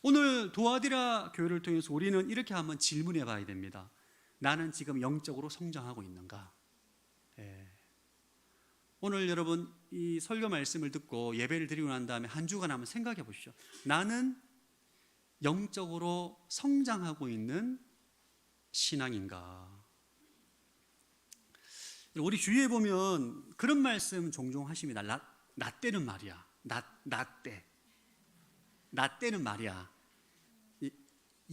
오늘 두아디라 교회를 통해서 우리는 이렇게 한번 질문해 봐야 됩니다. 나는 지금 영적으로 성장하고 있는가? 오늘 여러분 이 설교 말씀을 듣고 예배를 드리고 난 다음에 한 주간 한번 생각해 보십시오. 나는 영적으로 성장하고 있는 신앙인가? 우리 주위에 보면 그런 말씀 종종 하십니다. 나 때는 말이야. 나 때는 말이야.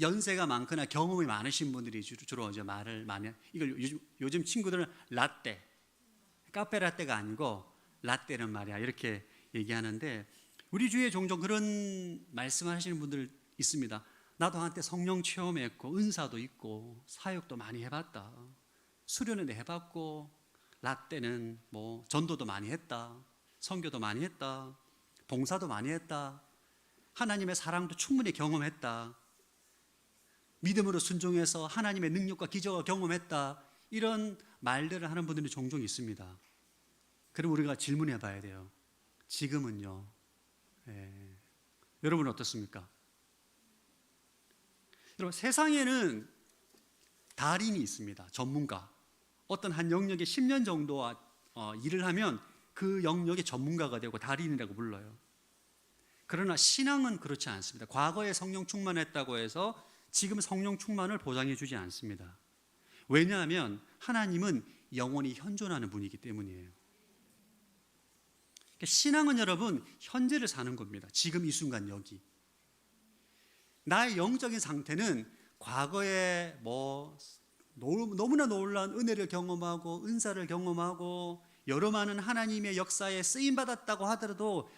연세가 많거나 경험이 많으신 분들이 주로 이제 말을 많이, 이걸 요즘 친구들은 라떼, 카페 라떼가 아니고 라떼는 말이야 이렇게 얘기하는데, 우리 주위에 종종 그런 말씀을 하시는 분들 있습니다. 나도 한때 성령 체험했고 은사도 있고 사역도 많이 해봤다. 수련회도 해봤고 라떼는 뭐 전도도 많이 했다. 선교도 많이 했다. 봉사도 많이 했다. 하나님의 사랑도 충분히 경험했다. 믿음으로 순종해서 하나님의 능력과 기적을 경험했다, 이런 말들을 하는 분들이 종종 있습니다. 그럼 우리가 질문해 봐야 돼요. 지금은요? 여러분 어떻습니까? 여러분, 세상에는 달인이 있습니다. 전문가. 어떤 한 영역에 10년 정도 일을 하면 그 영역의 전문가가 되고 달인이라고 불러요. 그러나 신앙은 그렇지 않습니다. 과거에 성령 충만했다고 해서 지금 성령 충만을 보장해 주지 않습니다. 왜냐하면 하나님은 영원히 현존하는 분이기 때문이에요. 신앙은 여러분, 현재를 사는 겁니다. 지금 이 순간 여기. 나의 영적인 상태는 과거에 너무나 놀라운 은혜를 경험하고 은사를 경험하고 여러 많은 하나님의 역사에 쓰임받았다고 하더라도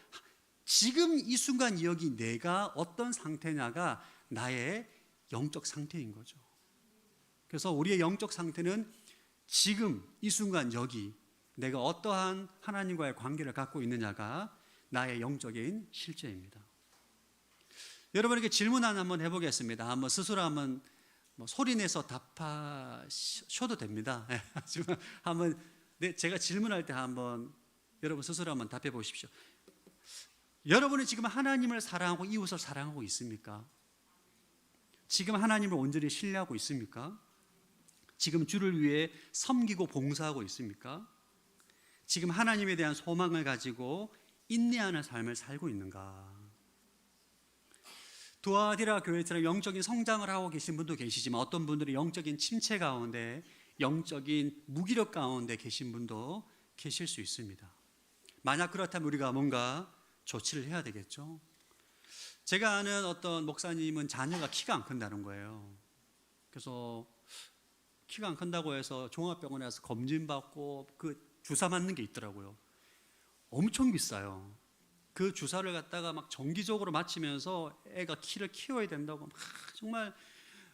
지금 이 순간 여기 내가 어떤 상태냐가 나의 영적 상태인 거죠. 그래서 우리의 영적 상태는 지금 이 순간 여기 내가 어떠한 하나님과의 관계를 갖고 있느냐가 나의 영적인 실제입니다. 여러분에게 질문 하나 한번 해보겠습니다. 한번 스스로 한번 소리내서 답하셔도 됩니다. 한번 제가 질문할 때 한번 여러분 스스로 한번 답해 보십시오. 여러분은 지금 하나님을 사랑하고 이웃을 사랑하고 있습니까? 지금 하나님을 온전히 신뢰하고 있습니까? 지금 주를 위해 섬기고 봉사하고 있습니까? 지금 하나님에 대한 소망을 가지고 인내하는 삶을 살고 있는가? 두아디라 교회처럼 영적인 성장을 하고 계신 분도 계시지만 어떤 분들이 영적인 침체 가운데, 영적인 무기력 가운데 계신 분도 계실 수 있습니다. 만약 그렇다면 우리가 뭔가 조치를 해야 되겠죠. 제가 아는 어떤 목사님은 자녀가 키가 안 큰다는 거예요. 그래서 키가 안 큰다고 해서 종합병원에 가서 검진받고 그 주사 맞는 게 있더라고요. 엄청 비싸요. 그 주사를 갖다가 막 정기적으로 맞히면서 애가 키를 키워야 된다고 막 정말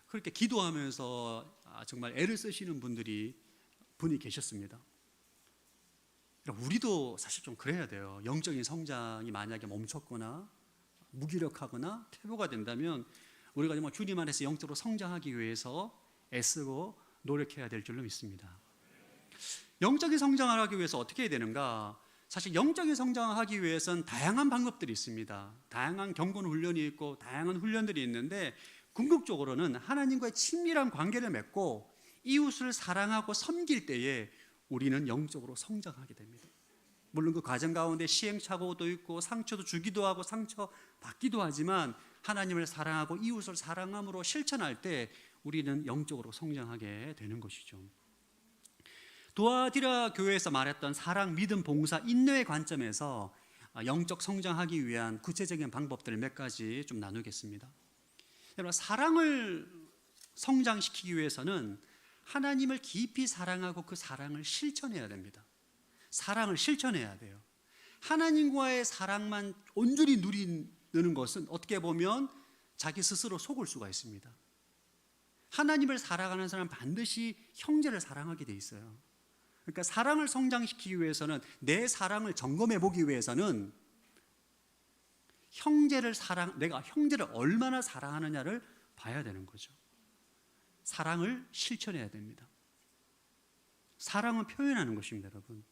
그렇게 기도하면서 정말 애를 쓰시는 분이 계셨습니다. 우리도 사실 좀 그래야 돼요. 영적인 성장이 만약에 멈췄거나 무기력하거나 퇴보가 된다면 우리가 정말 주님 안에서 영적으로 성장하기 위해서 애쓰고 노력해야 될 줄로 믿습니다. 영적인 성장을 하기 위해서 어떻게 해야 되는가? 사실 영적인 성장을 하기 위해서는 다양한 방법들이 있습니다. 다양한 경건 훈련이 있고 다양한 훈련들이 있는데 궁극적으로는 하나님과의 친밀한 관계를 맺고 이웃을 사랑하고 섬길 때에 우리는 영적으로 성장하게 됩니다. 물론 그 과정 가운데 시행착오도 있고 상처도 주기도 하고 상처 받기도 하지만 하나님을 사랑하고 이웃을 사랑함으로 실천할 때 우리는 영적으로 성장하게 되는 것이죠. 두아디라 교회에서 말했던 사랑, 믿음, 봉사, 인내의 관점에서 영적 성장하기 위한 구체적인 방법들을 몇 가지 좀 나누겠습니다. 여러분, 사랑을 성장시키기 위해서는 하나님을 깊이 사랑하고 그 사랑을 실천해야 됩니다. 사랑을 실천해야 돼요. 하나님과의 사랑만 온전히 누리는 것은 어떻게 보면 자기 스스로 속을 수가 있습니다. 하나님을 사랑하는 사람은 반드시 형제를 사랑하게 돼 있어요. 그러니까 사랑을 성장시키기 위해서는 내 사랑을 점검해 보기 위해서는 내가 형제를 얼마나 사랑하느냐를 봐야 되는 거죠. 사랑을 실천해야 됩니다. 사랑은 표현하는 것입니다, 여러분.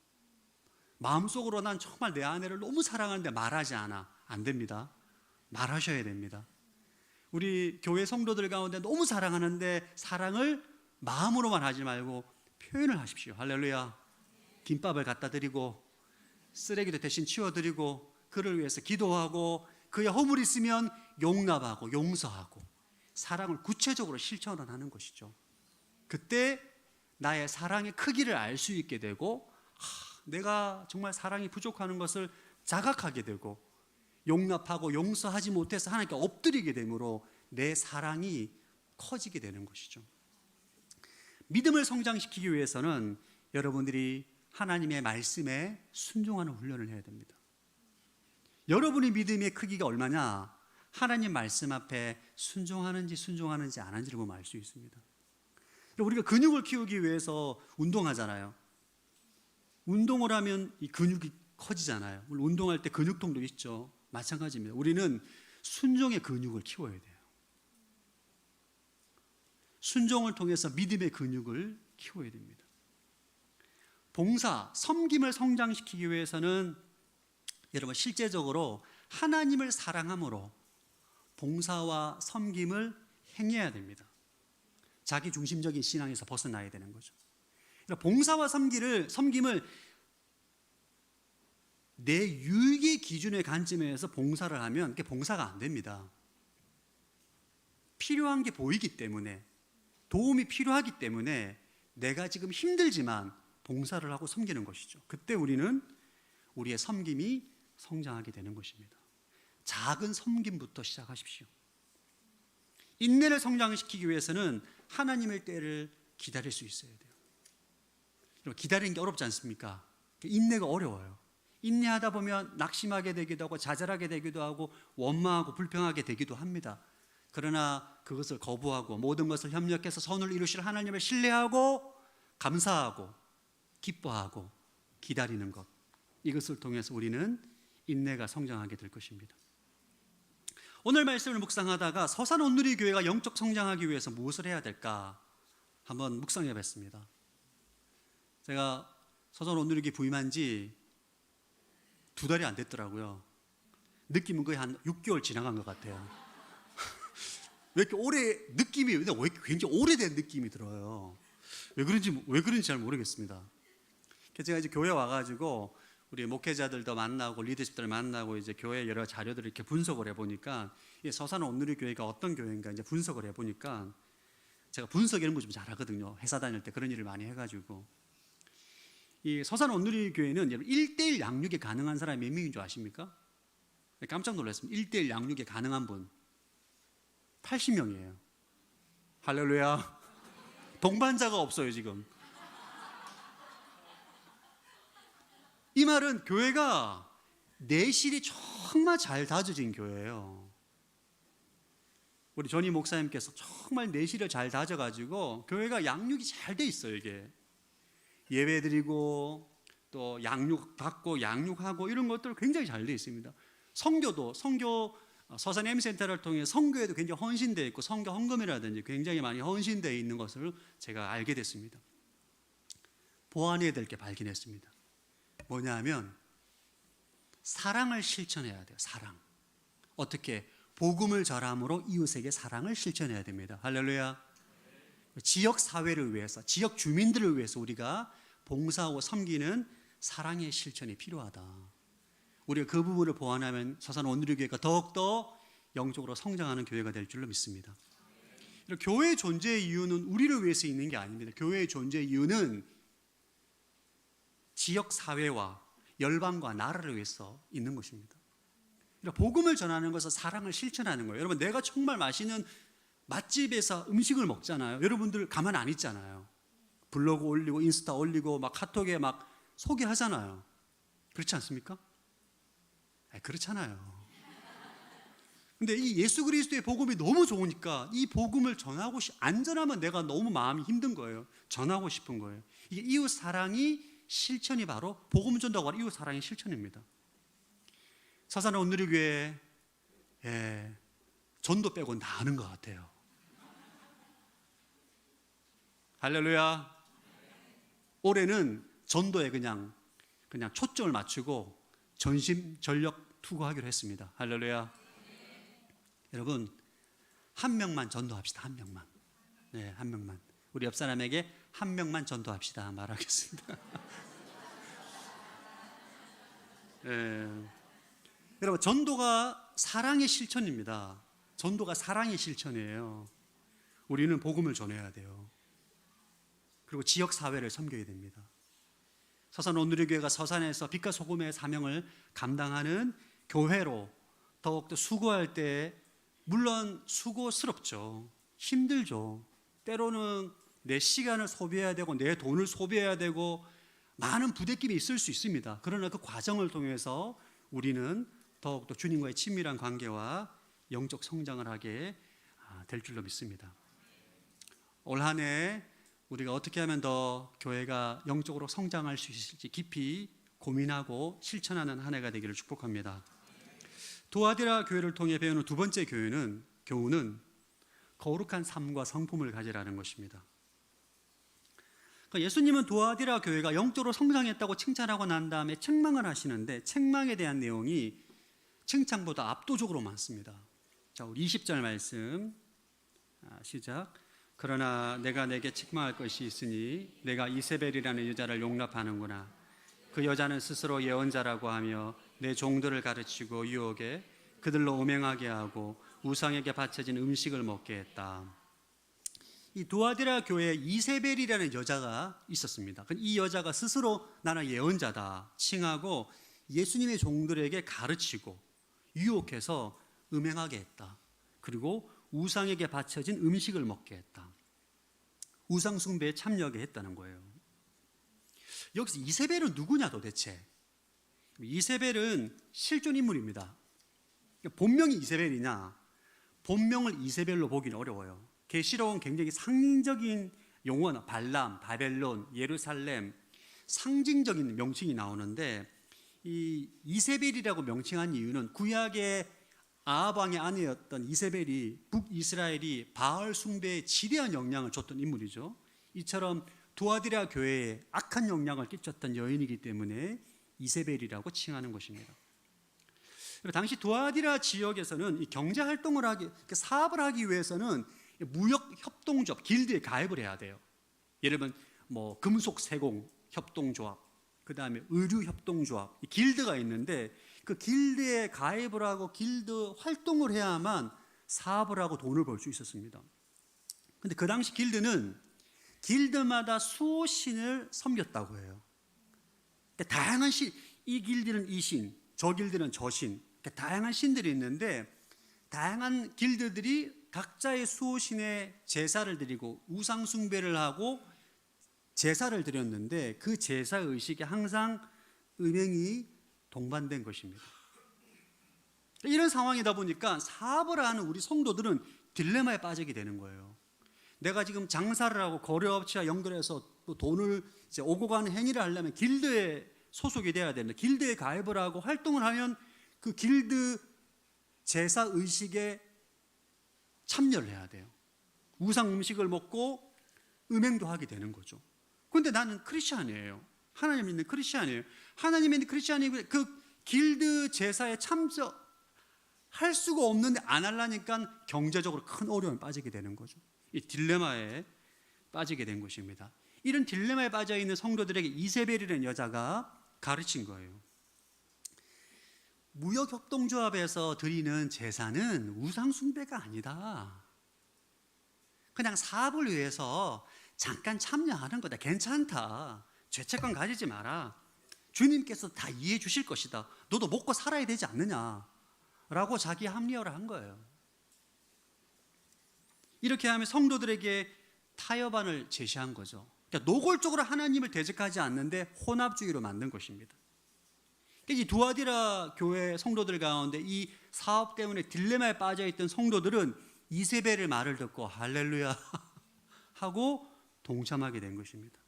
마음속으로 난 정말 내 아내를 너무 사랑하는데 말하지 않아. 안 됩니다. 말하셔야 됩니다. 우리 교회 성도들 가운데 너무 사랑하는데 사랑을 마음으로만 하지 말고 표현을 하십시오. 할렐루야. 김밥을 갖다 드리고 쓰레기도 대신 치워드리고 그를 위해서 기도하고 그의 허물이 있으면 용납하고 용서하고 사랑을 구체적으로 실천을 하는 것이죠. 그때 나의 사랑의 크기를 알 수 있게 되고 내가 정말 사랑이 부족하는 것을 자각하게 되고 용납하고 용서하지 못해서 하나님께 엎드리게 되므로 내 사랑이 커지게 되는 것이죠. 믿음을 성장시키기 위해서는 여러분들이 하나님의 말씀에 순종하는 훈련을 해야 됩니다. 여러분의 믿음의 크기가 얼마냐? 하나님 말씀 앞에 순종하는지 안 하는지를 보면 알 수 있습니다. 우리가 근육을 키우기 위해서 운동하잖아요. 운동을 하면 이 근육이 커지잖아요. 물론 운동할 때 근육통도 있죠. 마찬가지입니다. 우리는 순종의 근육을 키워야 돼요. 순종을 통해서 믿음의 근육을 키워야 됩니다. 봉사, 섬김을 성장시키기 위해서는 여러분 실제적으로 하나님을 사랑함으로 봉사와 섬김을 행해야 됩니다. 자기 중심적인 신앙에서 벗어나야 되는 거죠. 그러니까 봉사와 섬김을 내 유익의 기준의 관점에서 봉사를 하면 그게 봉사가 안 됩니다. 필요한 게 보이기 때문에, 도움이 필요하기 때문에 내가 지금 힘들지만 봉사를 하고 섬기는 것이죠. 그때 우리는 우리의 섬김이 성장하게 되는 것입니다. 작은 섬김부터 시작하십시오. 인내를 성장시키기 위해서는 하나님의 때를 기다릴 수 있어야 돼요. 기다리는 게 어렵지 않습니까? 인내가 어려워요. 인내하다 보면 낙심하게 되기도 하고 좌절하게 되기도 하고 원망하고 불평하게 되기도 합니다. 그러나 그것을 거부하고 모든 것을 협력해서 선을 이루실 하나님을 신뢰하고 감사하고 기뻐하고 기다리는 것, 이것을 통해서 우리는 인내가 성장하게 될 것입니다. 오늘 말씀을 묵상하다가 서산 온누리 교회가 영적 성장하기 위해서 무엇을 해야 될까 한번 묵상해 봤습니다. 제가 서산 온누리 교회 부임한 지 2달이 안 됐더라고요. 느낌은 거의 한 6개월 지나간 것 같아요. 왜 이렇게 오래 느낌이 왜 굉장히 오래된 느낌이 들어요. 왜 그런지 잘 모르겠습니다. 그래서 제가 이제 교회 와가지고 우리 목회자들도 만나고 리더십들 만나고 이제 교회 여러 자료들을 이렇게 분석을 해보니까 이 서산 온누리 교회가 어떤 교회인가 이제 분석을 해보니까 제가 분석 이런 거 좀 잘하거든요. 회사 다닐 때 그런 일을 많이 해가지고 이 서산 온누리 교회는 1:1 양육이 가능한 사람이 몇 명인 줄 아십니까? 깜짝 놀랐습니다. 1:1 양육이 가능한 분 80명이에요. 할렐루야. 동반자가 없어요 지금. 이 말은 교회가 내실이 정말 잘 다져진 교회예요. 우리 전희 목사님께서 정말 내실을 잘 다져가지고 교회가 양육이 잘 돼 있어요. 이게 예배드리고 또 양육 받고 양육하고 이런 것들 굉장히 잘 돼 있습니다. 선교 서산 M센터를 통해 선교에도 굉장히 헌신되어 있고 선교 헌금이라든지 굉장히 많이 헌신되어 있는 것을 제가 알게 됐습니다. 보완해야 될 게 발견했습니다. 뭐냐 하면 사랑을 실천해야 돼요. 사랑. 어떻게? 복음을 전함으로 이웃에게 사랑을 실천해야 됩니다. 할렐루야. 지역 사회를 위해서, 지역 주민들을 위해서 우리가 봉사하고 섬기는 사랑의 실천이 필요하다. 우리가 그 부분을 보완하면 서산 온누리 교회가 더욱더 영적으로 성장하는 교회가 될 줄로 믿습니다. 교회의 존재의 이유는 우리를 위해서 있는 게 아닙니다. 교회의 존재의 이유는 지역 사회와 열방과 나라를 위해서 있는 것입니다. 복음을 전하는 것은 사랑을 실천하는 거예요. 여러분, 내가 정말 맛있는 맛집에서 음식을 먹잖아요. 여러분들 가만 안 있잖아요. 블로그 올리고 인스타 올리고 막 카톡에 막 소개하잖아요. 그렇지 않습니까? 그렇잖아요. 근데 이 예수 그리스도의 복음이 너무 좋으니까 이 복음을 전하고 안 전하면 내가 너무 마음이 힘든 거예요. 전하고 싶은 거예요. 이게 이웃 사랑이 실천이 바로 복음 전도가 바로 이웃 사랑의 실천입니다. 서산 온누리 교회 전도 빼고는 다 아는 것 같아요. 할렐루야. 올해는 전도에 그냥 초점을 맞추고 전심 전력 투구하기로 했습니다. 할렐루야. 여러분, 한 명만 전도합시다. 한 명만. 네, 한 명만. 우리 옆 사람에게 한 명만 전도합시다 말하겠습니다. 여러분, 전도가 사랑의 실천입니다. 전도가 사랑의 실천이에요. 우리는 복음을 전해야 돼요. 그리고 지역 사회를 섬겨야 됩니다. 서산 온누리 교회가 서산에서 빛과 소금의 사명을 감당하는 교회로 더욱더 수고할 때 물론 수고스럽죠. 힘들죠. 때로는 내 시간을 소비해야 되고 내 돈을 소비해야 되고 많은 부대낌이 있을 수 있습니다. 그러나 그 과정을 통해서 우리는 더욱더 주님과의 친밀한 관계와 영적 성장을 하게 될 줄로 믿습니다. 올 한 해 우리가 어떻게 하면 더 교회가 영적으로 성장할 수 있을지 깊이 고민하고 실천하는 한 해가 되기를 축복합니다. 두아디라 교회를 통해 배우는 두 번째 교훈은 거룩한 삶과 성품을 가지라는 것입니다. 그러니까 예수님은 두아디라 교회가 영적으로 성장했다고 칭찬하고 난 다음에 책망을 하시는데 책망에 대한 내용이 칭찬보다 압도적으로 많습니다. 자, 우리 20절 말씀 시작. 그러나 내가 내게 책망할 것이 있으니 내가 이세벨이라는 여자를 용납하는구나. 그 여자는 스스로 예언자라고 하며 내 종들을 가르치고 유혹해 그들로 음행하게 하고 우상에게 바쳐진 음식을 먹게 했다. 이 두아디라 교회에 이세벨이라는 여자가 있었습니다. 이 여자가 스스로 나는 예언자다 칭하고 예수님의 종들에게 가르치고 유혹해서 음행하게 했다. 그리고 우상에게 바쳐진 음식을 먹게 했다. 우상 숭배에 참여하게 했다는 거예요. 여기서 이세벨은 누구냐 도대체? 이세벨은 실존 인물입니다. 본명이 이세벨이냐? 본명을 이세벨로 보기는 어려워요. 계시록은 굉장히 상징적인 용어, 발람, 바벨론, 예루살렘 상징적인 명칭이 나오는데 이 이세벨이라고 명칭한 이유는 구약의 아합 왕의 아내였던 이세벨이 북이스라엘이 바알 숭배에 지대한 영향을 줬던 인물이죠. 이처럼 두아디라 교회에 악한 영향을 끼쳤던 여인이기 때문에 이세벨이라고 칭하는 것입니다. 당시 두아디라 지역에서는 이 경제 활동을 하기, 사업을 하기 위해서는 무역 협동조합, 길드에 가입을 해야 돼요. 예를 들면 뭐 금속 세공 협동조합, 그 다음에 의류 협동조합, 이 길드가 있는데 그 길드에 가입을 하고 길드 활동을 해야만 사업을 하고 돈을 벌 수 있었습니다. 근데 그 당시 길드는 길드마다 수호신을 섬겼다고 해요. 다양한 신, 이 길드는 이 신, 저 길드는 저 신, 다양한 신들이 있는데 다양한 길드들이 각자의 수호신에 제사를 드리고 우상 숭배를 하고 제사를 드렸는데 그 제사 의식에 항상 음행이 동반된 것입니다. 이런 상황이다 보니까 사업을 하는 우리 성도들은 딜레마에 빠지게 되는 거예요. 내가 지금 장사를 하고 거래업체와 연결해서 또 돈을 이제 오고 가는 행위를 하려면 길드에 소속이 돼야 되는데 길드에 가입을 하고 활동을 하면 그 길드 제사 의식에 참여를 해야 돼요. 우상 음식을 먹고 음행도 하게 되는 거죠. 그런데 나는 크리스찬이에요. 하나님 믿는 크리스찬이에요. 하나님 믿는 크리스찬이고 그 길드 제사에 참석할 수가 없는데 안 하려니까 경제적으로 큰 어려움에 빠지게 되는 거죠. 이 딜레마에 빠지게 된 것입니다. 이런 딜레마에 빠져 있는 성도들에게 이세벨이라는 여자가 가르친 거예요. 무역협동조합에서 드리는 제사는 우상 숭배가 아니다. 그냥 사업을 위해서 잠깐 참여하는 거다. 괜찮다. 죄책감 가지지 마라. 주님께서 다 이해해 주실 것이다. 너도 먹고 살아야 되지 않느냐 라고 자기 합리화를 한 거예요. 이렇게 하면 성도들에게 타협안을 제시한 거죠. 그러니까 노골적으로 하나님을 대적하지 않는데 혼합주의로 만든 것입니다. 이 두아디라 교회 성도들 가운데 이 사업 때문에 딜레마에 빠져있던 성도들은 이세벨의 말을 듣고 할렐루야 하고 동참하게 된 것입니다.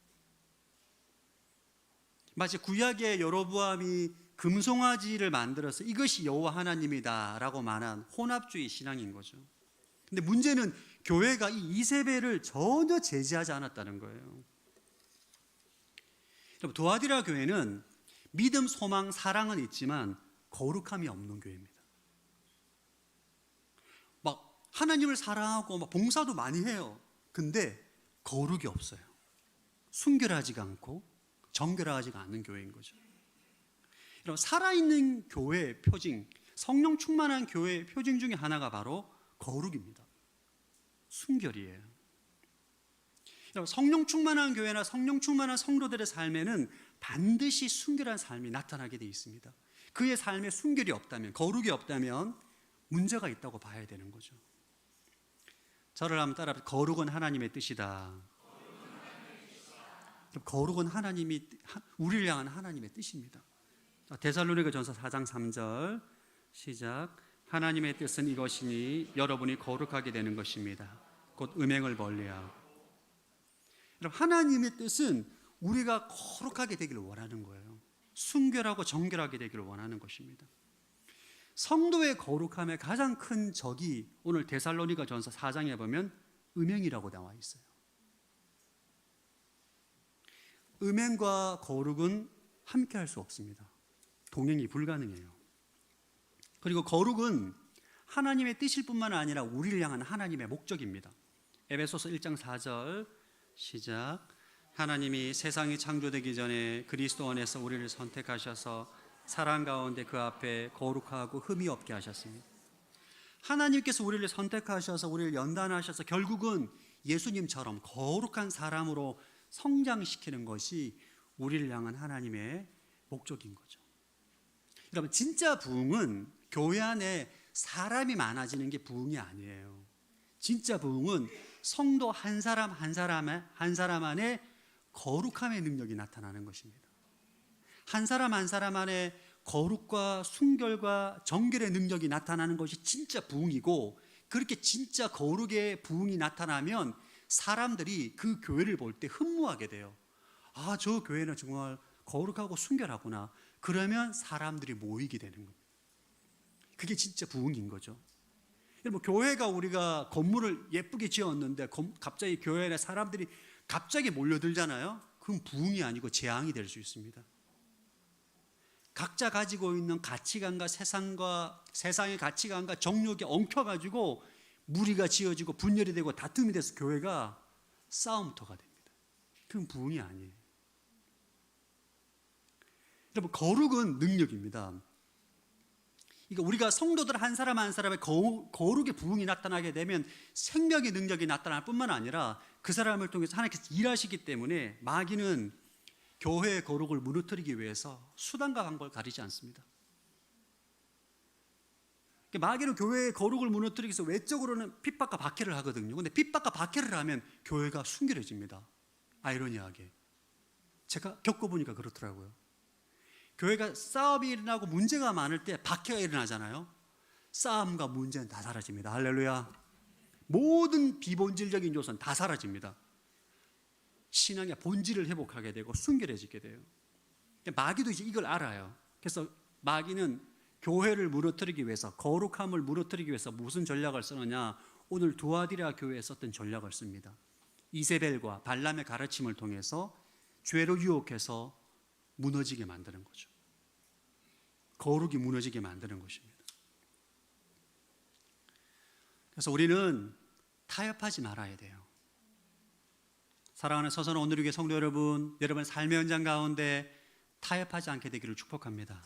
마치 구약의 여로보암이 금송아지를 만들어서 이것이 여호와 하나님이다 라고 말한 혼합주의 신앙인 거죠. 근데 문제는 교회가 이 이세벨을 전혀 제지하지 않았다는 거예요. 두아디라 교회는 믿음, 소망, 사랑은 있지만 거룩함이 없는 교회입니다. 막 하나님을 사랑하고 막 봉사도 많이 해요. 근데 거룩이 없어요. 순결하지가 않고 정결하지가 않는 교회인 거죠. 여러분, 살아있는 교회의 표징, 성령 충만한 교회의 표징 중에 하나가 바로 거룩입니다. 순결이에요. 여러분, 성령 충만한 교회나 성령 충만한 성도들의 삶에는 반드시 순결한 삶이 나타나게 되어 있습니다. 그의 삶에 순결이 없다면, 거룩이 없다면 문제가 있다고 봐야 되는 거죠. 저를 한번 따라, 거룩은 하나님의 뜻이다. 거룩은 하나님이 우리를 향한 하나님의 뜻입니다. 데살로니가전서 4장 3절 시작. 하나님의 뜻은 이것이니 여러분이 거룩하게 되는 것입니다. 곧 음행을 멀리하고. 여러분, 하나님의 뜻은 우리가 거룩하게 되기를 원하는 거예요. 순결하고 정결하게 되기를 원하는 것입니다. 성도의 거룩함의 가장 큰 적이 오늘 데살로니가 전서 4장에 보면 음행이라고 나와 있어요. 음행과 거룩은 함께 할 수 없습니다. 동행이 불가능해요. 그리고 거룩은 하나님의 뜻일 뿐만 아니라 우리를 향한 하나님의 목적입니다. 에베소서 1장 4절 시작. 하나님이 세상이 창조되기 전에 그리스도 안에서 우리를 선택하셔서 사랑 가운데 그 앞에 거룩하고 흠이 없게 하셨습니다. 하나님께서 우리를 선택하셔서 우리를 연단하셔서 결국은 예수님처럼 거룩한 사람으로 성장시키는 것이 우리를 향한 하나님의 목적인 거죠. 여러분, 진짜 부흥은 교회 안에 사람이 많아지는 게 부흥이 아니에요. 진짜 부흥은 성도 한 사람 한 사람 안에 거룩함의 능력이 나타나는 것입니다. 한 사람 한 사람 안에 거룩과 순결과 정결의 능력이 나타나는 것이 진짜 부흥이고, 그렇게 진짜 거룩의 부흥이 나타나면 사람들이 그 교회를 볼 때 흠모하게 돼요. 아, 저 교회는 정말 거룩하고 순결하구나. 그러면 사람들이 모이게 되는 겁니다. 그게 진짜 부흥인 거죠. 여러분, 교회가 우리가 건물을 예쁘게 지었는데 갑자기 교회 안에 사람들이 갑자기 몰려들잖아요. 그건 부흥이 아니고 재앙이 될 수 있습니다. 각자 가지고 있는 가치관과 세상의 가치관과 정욕이 엉켜가지고 무리가 지어지고 분열이 되고 다툼이 돼서 교회가 싸움터가 됩니다. 그건 부흥이 아니에요. 여러분, 거룩은 능력입니다. 그러니까 우리가 성도들 한 사람 한 사람의 거룩의 부흥이 나타나게 되면 생명의 능력이 나타날 뿐만 아니라 그 사람을 통해서 하나님께서 일하시기 때문에 마귀는 교회의 거룩을 무너뜨리기 위해서 수단과 방법을 가리지 않습니다. 마귀는 교회의 거룩을 무너뜨리기 위해서 외적으로는 핍박과 박해를 하거든요. 그런데 핍박과 박해를 하면 교회가 순결해집니다. 아이러니하게 제가 겪어보니까 그렇더라고요. 교회가 싸움이 일어나고 문제가 많을 때 박해가 일어나잖아요. 싸움과 문제는 다 사라집니다. 할렐루야. 모든 비본질적인 요소는 다 사라집니다. 신앙의 본질을 회복하게 되고 순결해지게 돼요. 마귀도 이제 이걸 알아요. 그래서 마귀는 교회를 무너뜨리기 위해서, 거룩함을 무너뜨리기 위해서 무슨 전략을 쓰느냐, 오늘 두아디라 교회에 썼던 전략을 씁니다. 이세벨과 발람의 가르침을 통해서 죄로 유혹해서 무너지게 만드는 거죠. 거룩이 무너지게 만드는 것입니다. 그래서 우리는 타협하지 말아야 돼요. 사랑하는 서선 오늘의 성도 여러분, 여러분 삶의 현장 가운데 타협하지 않게 되기를 축복합니다.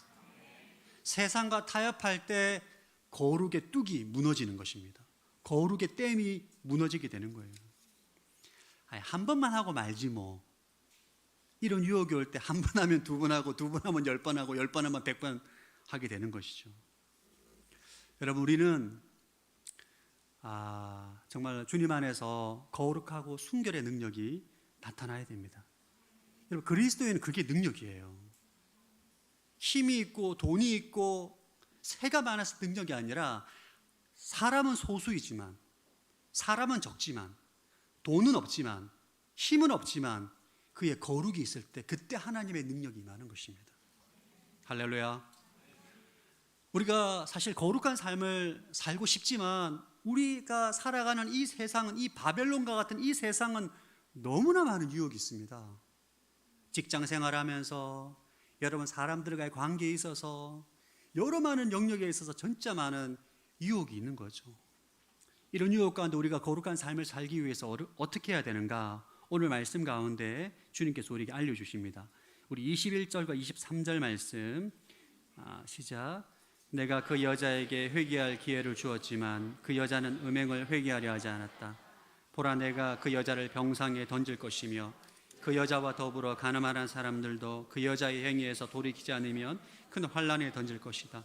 세상과 타협할 때 거룩의 뚝이 무너지는 것입니다. 거룩의 댐이 무너지게 되는 거예요. 아니, 한 번만 하고 말지 뭐. 이런 유혹이 올 때 한 번 하면 두 번 하고, 두 번 하면 10번 하고, 10번 하면 100번 하게 되는 것이죠. 여러분, 우리는 정말 주님 안에서 거룩하고 순결의 능력이 나타나야 됩니다. 여러분, 그리스도에는 그게 능력이에요. 힘이 있고 돈이 있고 새가 많아서 능력이 아니라, 사람은 소수이지만, 사람은 적지만, 돈은 없지만, 힘은 없지만 그의 거룩이 있을 때 그때 하나님의 능력이 임하는 것입니다. 할렐루야. 우리가 사실 거룩한 삶을 살고 싶지만 우리가 살아가는 이 세상은, 이 바벨론과 같은 이 세상은 너무나 많은 유혹이 있습니다. 직장 생활하면서, 여러분 사람들과의 관계에 있어서, 여러 많은 영역에 있어서 진짜 많은 유혹이 있는 거죠. 이런 유혹 가운데 우리가 거룩한 삶을 살기 위해서 어떻게 해야 되는가? 오늘 말씀 가운데 주님께서 우리에게 알려주십니다. 우리 21절과 23절 말씀 시작. 내가 그 여자에게 회개할 기회를 주었지만 그 여자는 음행을 회개하려 하지 않았다. 보라, 내가 그 여자를 병상에 던질 것이며 그 여자와 더불어 가늠하는 사람들도 그 여자의 행위에서 돌이키지 않으면 큰 환난에 던질 것이다.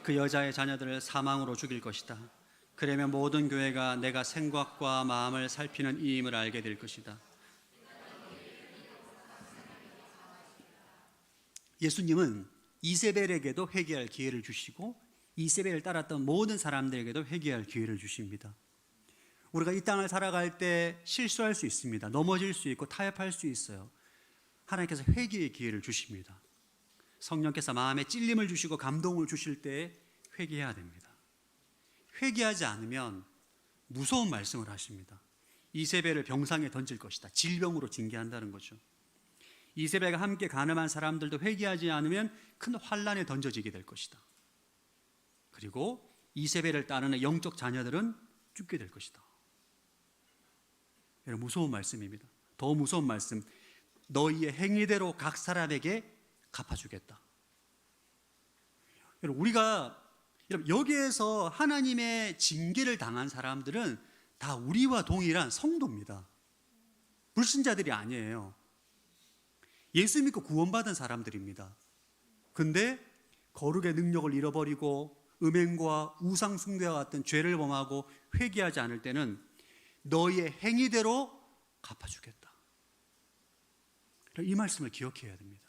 그 여자의 자녀들을 사망으로 죽일 것이다. 그러면 모든 교회가 내가 생각과 마음을 살피는 이임을 알게 될 것이다. 예수님은 이세벨에게도 회개할 기회를 주시고 이세벨을 따랐던 모든 사람들에게도 회개할 기회를 주십니다. 우리가 이 땅을 살아갈 때 실수할 수 있습니다. 넘어질 수 있고 타협할 수 있어요. 하나님께서 회개의 기회를 주십니다. 성령께서 마음에 찔림을 주시고 감동을 주실 때 회개해야 됩니다. 회개하지 않으면 무서운 말씀을 하십니다. 이세벨을 병상에 던질 것이다. 질병으로 징계한다는 거죠. 이세벨과 함께 간음한 사람들도 회개하지 않으면 큰 환란에 던져지게 될 것이다. 그리고 이세벨을 따르는 영적 자녀들은 죽게 될 것이다. 여러분, 무서운 말씀입니다. 더 무서운 말씀, 너희의 행위대로 각 사람에게 갚아주겠다. 여러분, 여기에서 하나님의 징계를 당한 사람들은 다 우리와 동일한 성도입니다. 불신자들이 아니에요. 예수 믿고 구원받은 사람들입니다. 근데 거룩의 능력을 잃어버리고 음행과 우상 숭배와 같은 죄를 범하고 회개하지 않을 때는 너희의 행위대로 갚아주겠다. 이 말씀을 기억해야 됩니다.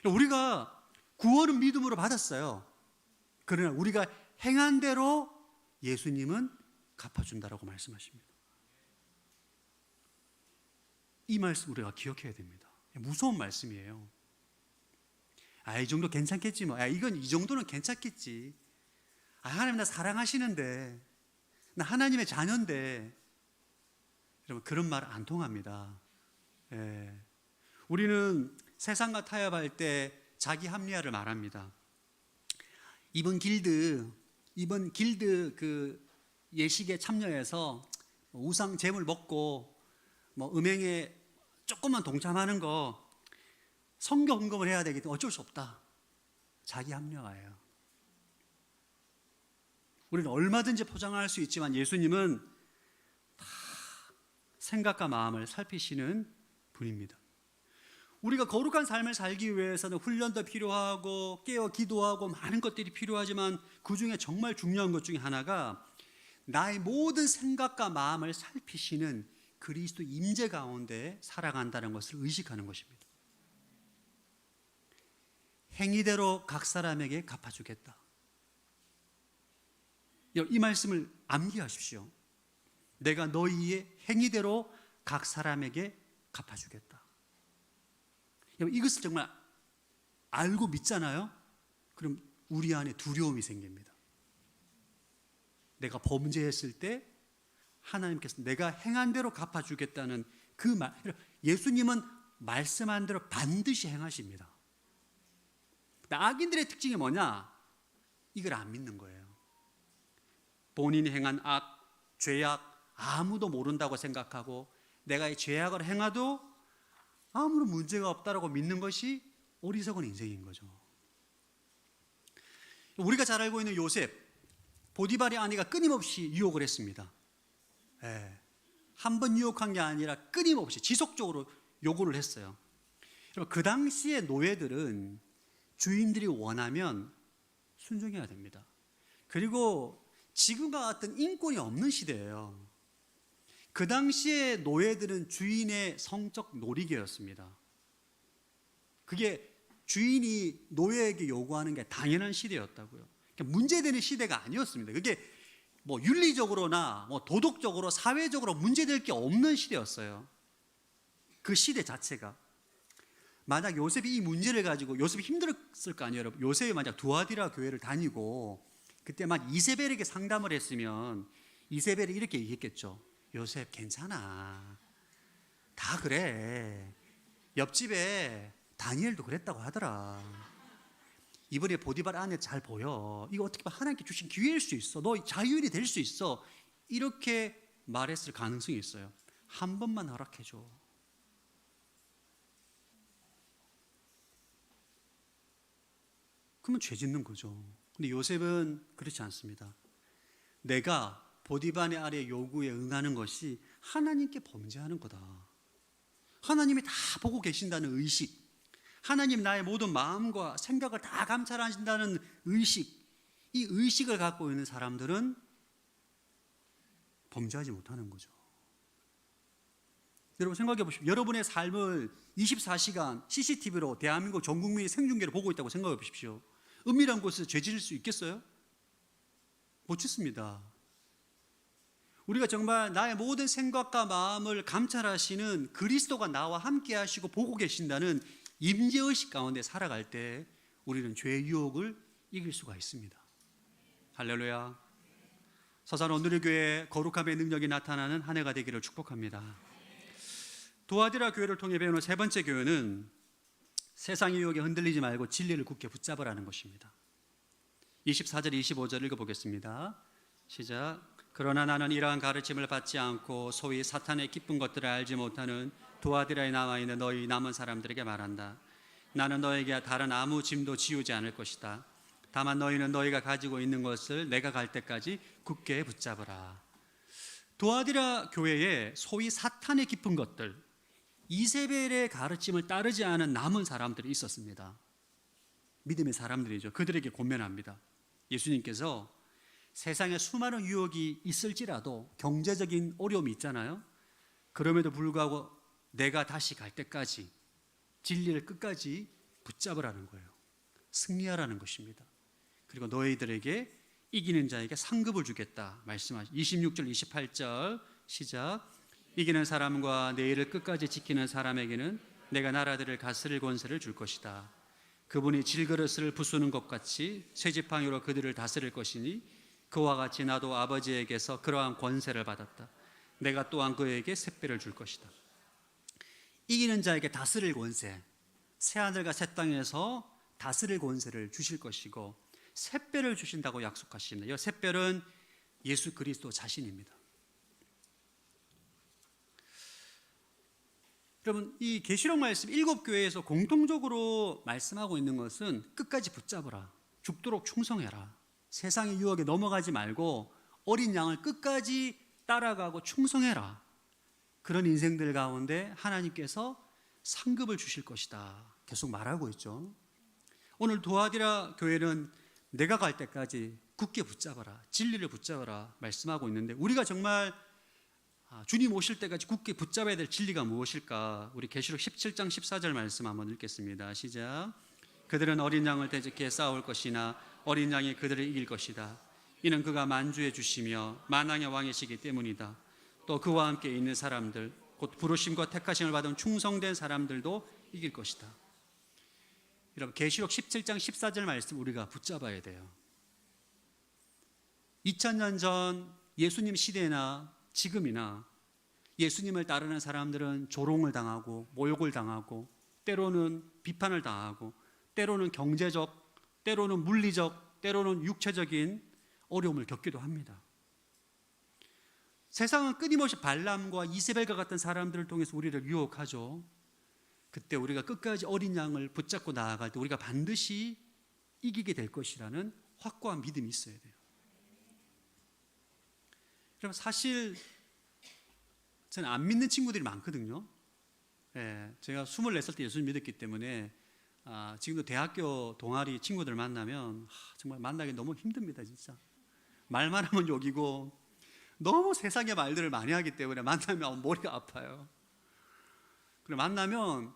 우리가 구원은 믿음으로 받았어요. 그러나 우리가 행한 대로 예수님은 갚아준다라고 말씀하십니다. 이 말씀 우리가 기억해야 됩니다. 무서운 말씀이에요. 이 정도 괜찮겠지 뭐. 이건 이 정도는 괜찮겠지. 하나님 나 사랑하시는데, 나 하나님의 자녀인데. 여러분, 그런 말 안 통합니다. 우리는 세상과 타협할 때 자기 합리화를 말합니다. 이번 길드 그 예식에 참여해서 우상 제물 먹고 음행에 조금만 동참하는 거 성교 헌금을 해야 되기 때문에 어쩔 수 없다. 자기 합리화예요. 우리는 얼마든지 포장할 수 있지만 예수님은 다 생각과 마음을 살피시는 분입니다. 우리가 거룩한 삶을 살기 위해서는 훈련도 필요하고 깨어 기도하고 많은 것들이 필요하지만 그 중에 정말 중요한 것 중에 하나가 나의 모든 생각과 마음을 살피시는 그리스도 임재 가운데 살아간다는 것을 의식하는 것입니다. 행위대로 각 사람에게 갚아주겠다. 이 말씀을 암기하십시오. 내가 너희의 행위대로 각 사람에게 갚아주겠다. 이것을 정말 알고 믿잖아요? 그럼 우리 안에 두려움이 생깁니다. 내가 범죄했을 때 하나님께서 내가 행한 대로 갚아주겠다는 그 말, 예수님은 말씀한 대로 반드시 행하십니다. 악인들의 특징이 뭐냐? 이걸 안 믿는 거예요. 본인이 행한 악, 죄악 아무도 모른다고 생각하고 내가 이 죄악을 행해도 아무런 문제가 없다라고 믿는 것이 어리석은 인생인 거죠. 우리가 잘 알고 있는 요셉, 보디발의 아내가 끊임없이 유혹을 했습니다. 한 번 유혹한 게 아니라 끊임없이 지속적으로 요구를 했어요. 그 당시에 노예들은 주인들이 원하면 순종해야 됩니다. 그리고 지금과 같은 인권이 없는 시대예요. 그 당시에 노예들은 주인의 성적 놀이개였습니다. 그게 주인이 노예에게 요구하는 게 당연한 시대였다고요. 문제되는 시대가 아니었습니다. 그게 윤리적으로나 도덕적으로 사회적으로 문제될 게 없는 시대였어요. 그 시대 자체가. 만약 요셉이 이 문제를 가지고 요셉이 힘들었을 거 아니에요, 여러분. 요셉이 만약 두아디라 교회를 다니고 그때 막 이세벨에게 상담을 했으면 이세벨이 이렇게 얘기했겠죠. 요셉 괜찮아. 다 그래. 옆집에 다니엘도 그랬다고 하더라. 이번에 보디발 안에 잘 보여. 이거 어떻게 보면 하나님께 주신 기회일 수 있어. 너 자유인이 될 수 있어. 이렇게 말했을 가능성이 있어요. 한 번만 허락해줘. 그러면 죄 짓는 거죠. 근데 요셉은 그렇지 않습니다. 내가 보디발의 아래 요구에 응하는 것이 하나님께 범죄하는 거다. 하나님이 다 보고 계신다는 의식, 하나님 나의 모든 마음과 생각을 다 감찰하신다는 의식, 이 의식을 갖고 있는 사람들은 범죄하지 못하는 거죠. 여러분 생각해 보십시오. 여러분의 삶을 24시간 CCTV로 대한민국 전 국민이 생중계를 보고 있다고 생각해 보십시오. 은밀한 곳에서 죄 지을 수 있겠어요? 못 짓습니다. 우리가 정말 나의 모든 생각과 마음을 감찰하시는 그리스도가 나와 함께 하시고 보고 계신다는 임재의식 가운데 살아갈 때 우리는 죄의 유혹을 이길 수가 있습니다. 할렐루야. 서산 온누리교회 거룩함의 능력이 나타나는 한 해가 되기를 축복합니다. 두아디라 교회를 통해 배우는 세 번째 교훈은 세상의 유혹에 흔들리지 말고 진리를 굳게 붙잡으라는 것입니다. 24절 25절 읽어보겠습니다. 시작. 그러나 나는 이러한 가르침을 받지 않고 소위 사탄의 기쁜 것들을 알지 못하는 두아디라에 남아있는 너희 남은 사람들에게 말한다. 나는 너에게 다른 아무 짐도 지우지 않을 것이다. 다만 너희는 너희가 가지고 있는 것을 내가 갈 때까지 굳게 붙잡으라. 두아디라 교회에 소위 사탄의 깊은 것들, 이세벨의 가르침을 따르지 않은 남은 사람들이 있었습니다. 믿음의 사람들이죠. 그들에게 권면합니다. 예수님께서 세상에 수많은 유혹이 있을지라도 경제적인 어려움이 있잖아요. 그럼에도 불구하고 내가 다시 갈 때까지 진리를 끝까지 붙잡으라는 거예요. 승리하라는 것입니다. 그리고 너희들에게 이기는 자에게 상급을 주겠다 말씀하시. 26절 28절 시작. 이기는 사람과 내 일을 끝까지 지키는 사람에게는 내가 나라들을 다스릴 권세를 줄 것이다. 그분이 질그릇을 부수는 것 같이 쇠지팡이로 그들을 다스릴 것이니 그와 같이 나도 아버지에게서 그러한 권세를 받았다. 내가 또한 그에게 새 배를 줄 것이다. 이기는 자에게 다스릴 권세, 새하늘과 새 땅에서 다스릴 권세를 주실 것이고 샛별을 주신다고 약속하시는 이 샛별은 예수 그리스도 자신입니다. 여러분, 이 계시록 말씀 7교회에서 공통적으로 말씀하고 있는 것은 끝까지 붙잡으라, 죽도록 충성해라, 세상의 유혹에 넘어가지 말고 어린 양을 끝까지 따라가고 충성해라. 그런 인생들 가운데 하나님께서 상급을 주실 것이다 계속 말하고 있죠. 오늘 두아디라 교회는 내가 갈 때까지 굳게 붙잡아라, 진리를 붙잡아라 말씀하고 있는데, 우리가 정말 주님 오실 때까지 굳게 붙잡아야 될 진리가 무엇일까? 우리 계시록 17장 14절 말씀 한번 읽겠습니다. 시작. 그들은 어린 양을 대적해 싸울 것이나 어린 양이 그들을 이길 것이다. 이는 그가 만주해 주시며 만왕의 왕이시기 때문이다. 또 그와 함께 있는 사람들, 곧 부르심과 택하심을 받은 충성된 사람들도 이길 것이다. 여러분, 계시록 17장 14절 말씀 우리가 붙잡아야 돼요. 2000년 전 예수님 시대나 지금이나 예수님을 따르는 사람들은 조롱을 당하고 모욕을 당하고 때로는 비판을 당하고 때로는 경제적, 때로는 물리적, 때로는 육체적인 어려움을 겪기도 합니다. 세상은 끊임없이 발람과 이세벨과 같은 사람들을 통해서 우리를 유혹하죠. 그때 우리가 끝까지 어린 양을 붙잡고 나아갈 때 우리가 반드시 이기게 될 것이라는 확고한 믿음이 있어야 돼요. 여러분, 사실 저는 안 믿는 친구들이 많거든요. 제가 24살 때 예수님 믿었기 때문에 지금도 대학교 동아리 친구들 만나면 정말 만나기 너무 힘듭니다. 진짜 말만 하면 욕이고 너무 세상의 말들을 많이 하기 때문에 만나면 머리가 아파요. 그리고 만나면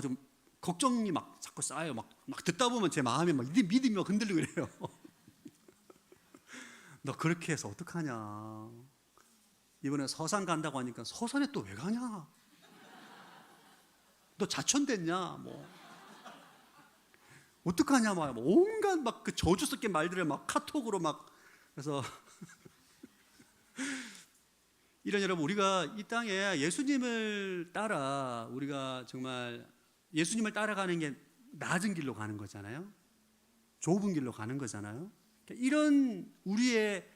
좀 걱정이 막 자꾸 쌓여요. 막 듣다 보면 제 마음이 막 믿음이 막 흔들리고 그래요. 너 그렇게 해서 어떡하냐? 이번에 서산 간다고 하니까 서산에 또 왜 가냐? 너 자천됐냐? 뭐 어떡하냐? 막 온갖 막 그 저주 섞인 말들을 막 카톡으로 막. 그래서 이런, 여러분, 우리가 이 땅에 예수님을 따라 우리가 정말 예수님을 따라가는 게 낮은 길로 가는 거잖아요. 좁은 길로 가는 거잖아요. 이런 우리의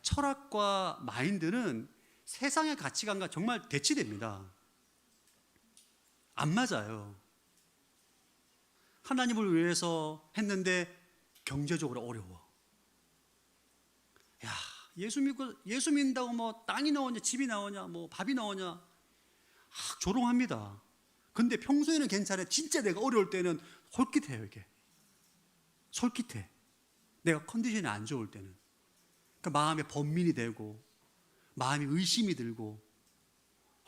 철학과 마인드는 세상의 가치관과 정말 대치됩니다. 안 맞아요. 하나님을 위해서 했는데 경제적으로 어려워. 야, 예수 믿는다고 뭐 땅이 나오냐, 집이 나오냐, 뭐 밥이 나오냐, 조롱합니다. 근데 평소에는 괜찮아요. 진짜 내가 어려울 때는 솔깃해요. 이게 솔깃해. 내가 컨디션이 안 좋을 때는. 그러니까 마음에 번민이 되고 마음이 의심이 들고,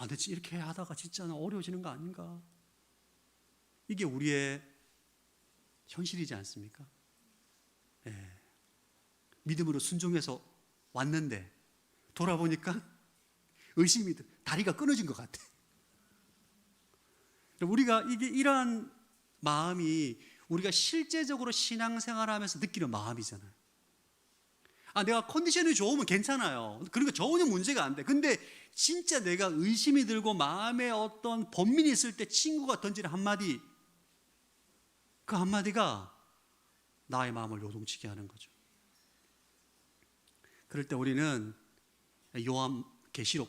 내 이렇게 하다가 진짜 어려워지는 거 아닌가? 이게 우리의 현실이지 않습니까? 믿음으로 순종해서 왔는데 돌아보니까 의심이 들, 다리가 끊어진 것 같아. 우리가 이러한 마음이 우리가 실제적으로 신앙생활하면서 느끼는 마음이잖아요. 내가 컨디션이 좋으면 괜찮아요. 그러니까 전혀 문제가 안 돼. 근데 진짜 내가 의심이 들고 마음에 어떤 번민이 있을 때 친구가 던지는 한마디, 그 한마디가 나의 마음을 요동치게 하는 거죠. 그럴 때 우리는 요한 계시록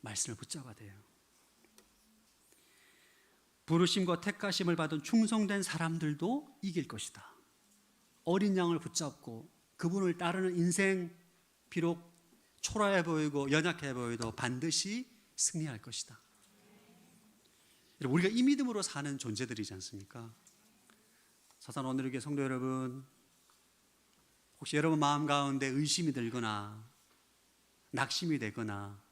말씀을 붙잡아야 돼요. 부르심과 택하심을 받은 충성된 사람들도 이길 것이다. 어린 양을 붙잡고 그분을 따르는 인생, 비록 초라해 보이고 연약해 보여도 반드시 승리할 것이다. 우리가 이 믿음으로 사는 존재들이지 않습니까? 사상 오늘의 성도 여러분, 혹시 여러분 마음 가운데 의심이 들거나 낙심이 되거나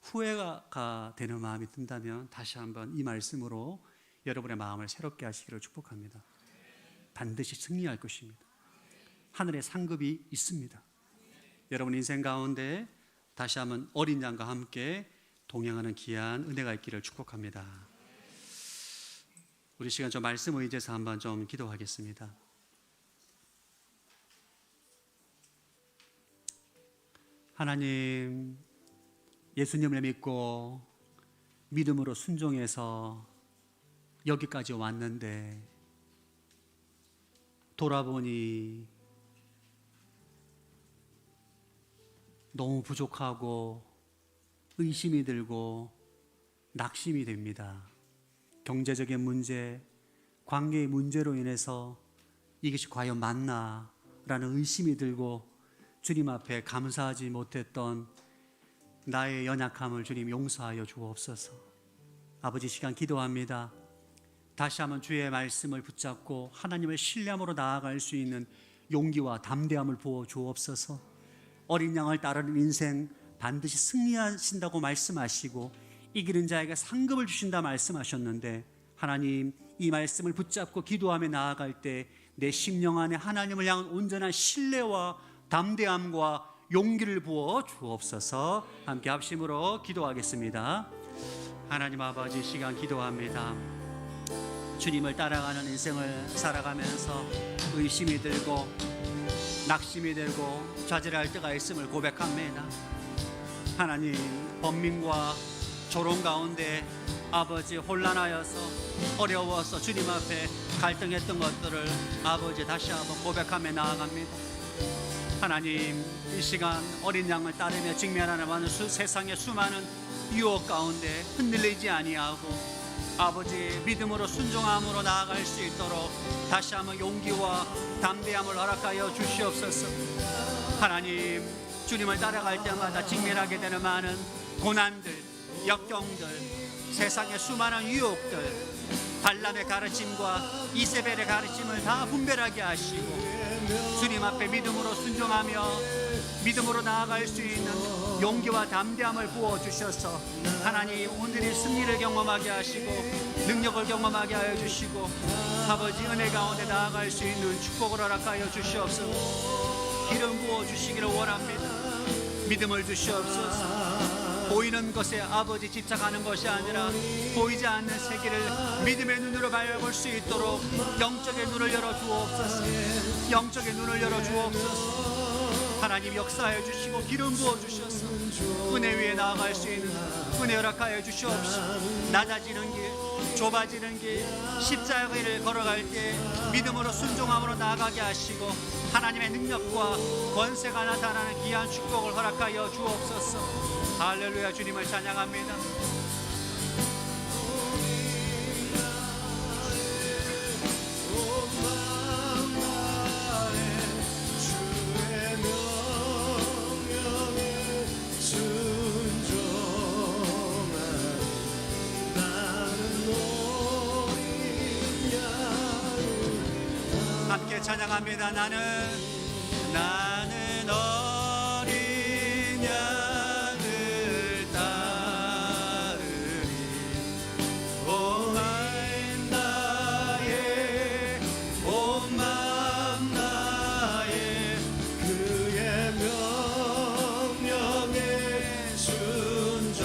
후회가 되는 마음이 든다면 다시 한번 이 말씀으로 여러분의 마음을 새롭게 하시기를 축복합니다. 반드시 승리할 것입니다. 하늘의 상급이 있습니다. 여러분 인생 가운데 다시 한번 어린 양과 함께 동행하는 귀한 은혜가 있기를 축복합니다. 우리 시간 좀 말씀 의지해서 한번 좀 기도하겠습니다. 하나님, 예수님을 믿고 믿음으로 순종해서 여기까지 왔는데 돌아보니 너무 부족하고 의심이 들고 낙심이 됩니다. 경제적인 문제, 관계의 문제로 인해서 이것이 과연 맞나? 라는 의심이 들고 주님 앞에 감사하지 못했던 나의 연약함을 주님 용서하여 주옵소서. 아버지, 시간 기도합니다. 다시 한번 주의 말씀을 붙잡고 하나님을 신뢰함으로 나아갈 수 있는 용기와 담대함을 부어 주옵소서. 어린 양을 따르는 인생 반드시 승리하신다고 말씀하시고 이기는 자에게 상급을 주신다 말씀하셨는데, 하나님, 이 말씀을 붙잡고 기도하며 나아갈 때 내 심령 안에 하나님을 향한 온전한 신뢰와 담대함과 용기를 부어 주옵소서. 함께 합심으로 기도하겠습니다. 하나님 아버지, 시간 기도합니다. 주님을 따라가는 인생을 살아가면서 의심이 들고 낙심이 들고 좌절할 때가 있음을 고백합니다. 하나님, 번민과 조롱 가운데 아버지 혼란하여서 어려워서 주님 앞에 갈등했던 것들을 아버지 다시 한번 고백하며 나아갑니다. 하나님, 이 시간 어린 양을 따르며 직면하는 많은 세상의 수많은 유혹 가운데 흔들리지 아니하고 아버지 믿음으로 순종함으로 나아갈 수 있도록 다시 한번 용기와 담대함을 허락하여 주시옵소서. 하나님, 주님을 따라갈 때마다 직면하게 되는 많은 고난들, 역경들, 세상의 수많은 유혹들, 발람의 가르침과 이세벨의 가르침을 다 분별하게 하시고 주님 앞에 믿음으로 순종하며 믿음으로 나아갈 수 있는 용기와 담대함을 부어주셔서 하나님, 오늘의 승리를 경험하게 하시고 능력을 경험하게 하여 주시고 아버지 은혜 가운데 나아갈 수 있는 축복을 허락하여 주시옵소서. 기름 부어주시기를 원합니다. 믿음을 주시옵소서. 보이는 것에 아버지 집착하는 것이 아니라 보이지 않는 세계를 믿음의 눈으로 바라볼 수 있도록 영적의 눈을 열어 주옵소서. 영적의 눈을 열어 주옵소서. 하나님, 역사해 주시고 기름 부어 주셔서 은혜 위에 나아갈 수 있는 은혜 허락하여 주시옵소서. 낮아지는 길, 좁아지는 길, 십자가를 걸어갈 때 믿음으로 순종함으로 나아가게 하시고 하나님의 능력과 권세가 나타나는 귀한 축복을 허락하여 주옵소서. 할렐루야. 주님을 찬양합니다. 함께 찬양합니다. 나는 어린 양을 따르리. 온 마음 나의 그의 명령에 순종하리.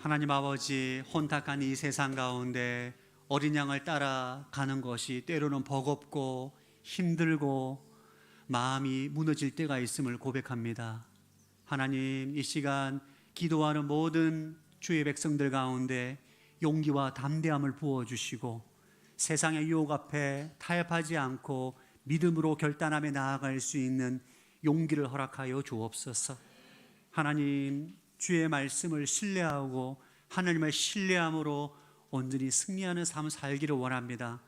하나님 아버지, 혼탁한 이 세상 가운데 어린 양을 따라 가는 것이 때로는 버겁고 힘들고 마음이 무너질 때가 있음을 고백합니다. 하나님, 이 시간 기도하는 모든 주의 백성들 가운데 용기와 담대함을 부어주시고 세상의 유혹 앞에 타협하지 않고 믿음으로 결단하며 나아갈 수 있는 용기를 허락하여 주옵소서. 하나님, 주의 말씀을 신뢰하고 하나님을 신뢰함으로 온전히 승리하는 삶 살기를 원합니다.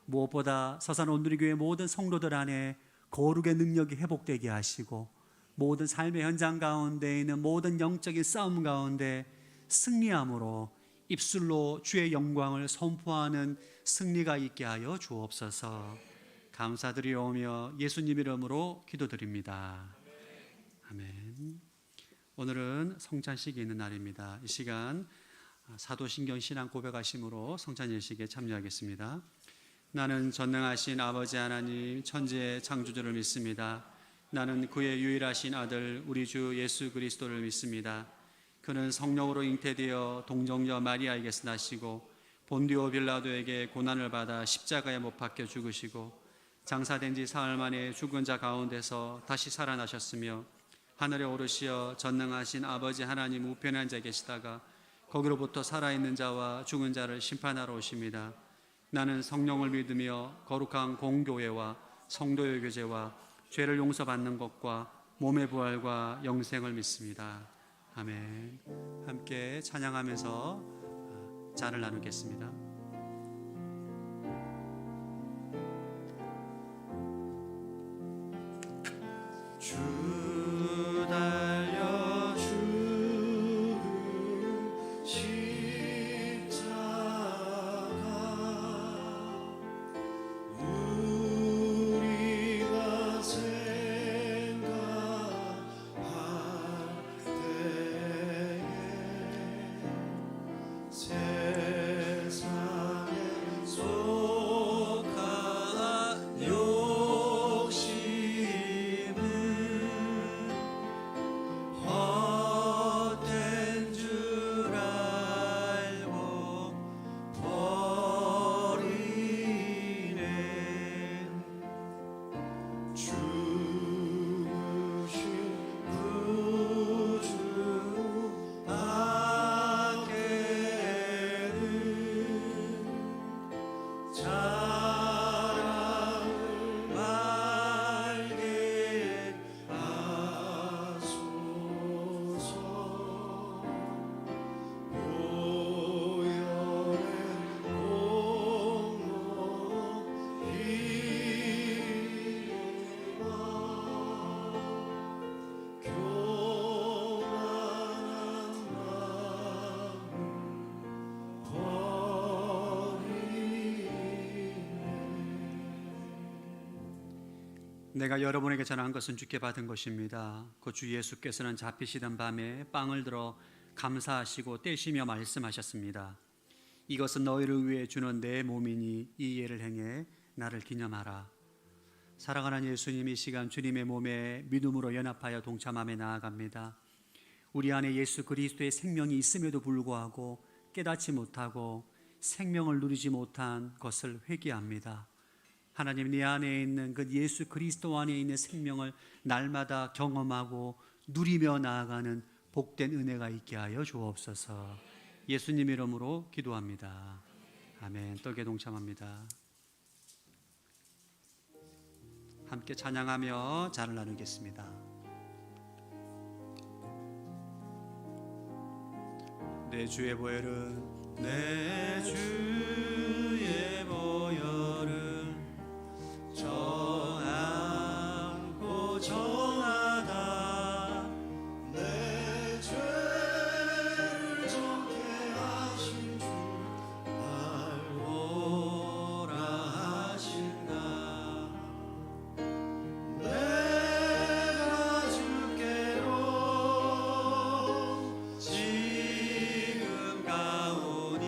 무엇보다 서산 온누리교회 모든 성도들 안에 거룩의 능력이 회복되게 하시고 모든 삶의 현장 가운데 있는 모든 영적인 싸움 가운데 승리함으로 입술로 주의 영광을 선포하는 승리가 있게 하여 주옵소서. 감사드리오며 예수님 이름으로 기도드립니다. 아멘. 오늘은 성찬식이 있는 날입니다. 이 시간 사도신경 신앙 고백하심으로 성찬 예식에 참여하겠습니다. 나는 전능하신 아버지 하나님 천지의 창조주를 믿습니다. 나는 그의 유일하신 아들 우리 주 예수 그리스도를 믿습니다. 그는 성령으로 잉태되어 동정녀 마리아에게서 나시고 본디오 빌라도에게 고난을 받아 십자가에 못 박혀 죽으시고 장사된 지 사흘 만에 죽은 자 가운데서 다시 살아나셨으며 하늘에 오르시어 전능하신 아버지 하나님 우편에 앉아 계시다가 거기로부터 살아있는 자와 죽은 자를 심판하러 오십니다. 나는 성령을 믿으며 거룩한 공교회와 성도의 교제와 죄를 용서받는 것과 몸의 부활과 영생을 믿습니다. 아멘. 함께 찬양하면서 잔을 나누겠습니다. 주 달려 주를 십자가 우리가 생각할 때에 세상에 속한 욕심은 헛된 줄 알고 버리네. 죽으신 구주 밖에는 자랑을 말게 하소서. 보혈의 공로 이루마 교만한 마음 내가 여러분에게 전한 것은 주께 받은 것입니다. 그 주 예수께서는 잡히시던 밤에 빵을 들어 감사하시고 떼시며 말씀하셨습니다. 이것은 너희를 위해 주는 내 몸이니 이 예를 행해 나를 기념하라. 사랑하는 예수님, 이 시간 주님의 몸에 믿음으로 연합하여 동참함에 나아갑니다. 우리 안에 예수 그리스도의 생명이 있음에도 불구하고 깨닫지 못하고 생명을 누리지 못한 것을 회개합니다. 하나님, 네 안에 있는 그 예수 그리스도 안에 있는 생명을 날마다 경험하고 누리며 나아가는 복된 은혜가 있게 하여 주옵소서. 예수님 이름으로 기도합니다. 아멘. 떡에 동참합니다. 함께 찬양하며 잔을 나누겠습니다. 내 주의 보혈은 내 주의 보혈은 정하고 정하다. 내 죄를 정케 하신 주 날 오라 하신다. 내가 주께로 지금 가오니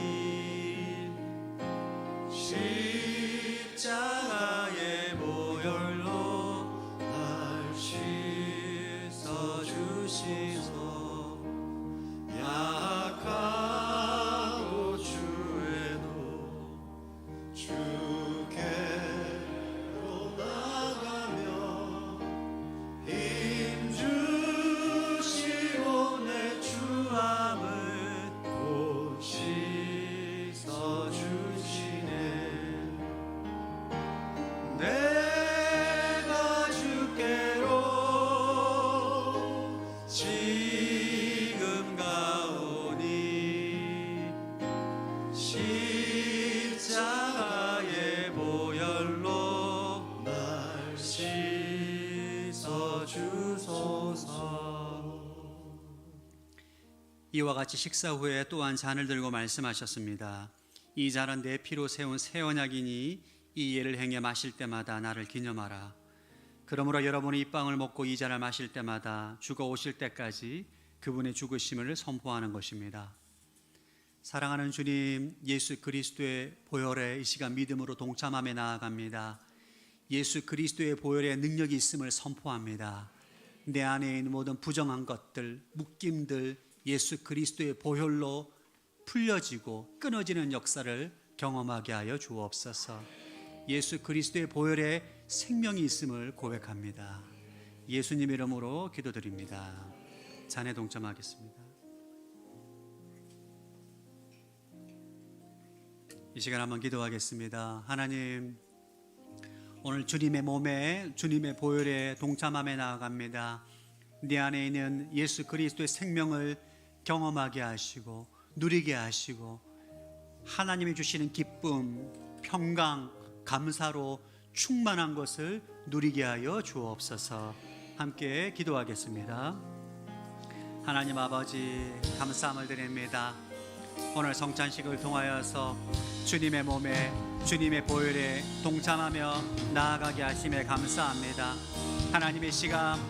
이와 같이 식사 후에 또한 잔을 들고 말씀하셨습니다. 이 잔은 내 피로 세운 새 언약이니 이 예를 행해 마실 때마다 나를 기념하라. 그러므로 여러분이 이 빵을 먹고 이 잔을 마실 때마다 주가 오실 때까지 그분의 죽으심을 선포하는 것입니다. 사랑하는 주님, 예수 그리스도의 보혈에 이 시간 믿음으로 동참하며 나아갑니다. 예수 그리스도의 보혈에 능력이 있음을 선포합니다. 내 안에 있는 모든 부정한 것들, 묶임들 예수 그리스도의 보혈로 풀려지고 끊어지는 역사를 경험하게 하여 주옵소서. 예수 그리스도의 보혈에 생명이 있음을 고백합니다. 예수님 이름으로 기도드립니다. 잔에 동참하겠습니다. 이 시간 한번 기도하겠습니다. 하나님, 오늘 주님의 몸에 주님의 보혈에 동참하며 나아갑니다. 내 안에 있는 예수 그리스도의 생명을 경험하게 하시고 누리게 하시고 하나님이 주시는 기쁨, 평강, 감사로 충만한 것을 누리게 하여 주옵소서. 함께 기도하겠습니다. 하나님 아버지, 감사함을 드립니다. 오늘 성찬식을 통하여서 주님의 몸에 주님의 보혈에 동참하며 나아가게 하심에 감사합니다. 하나님의 시간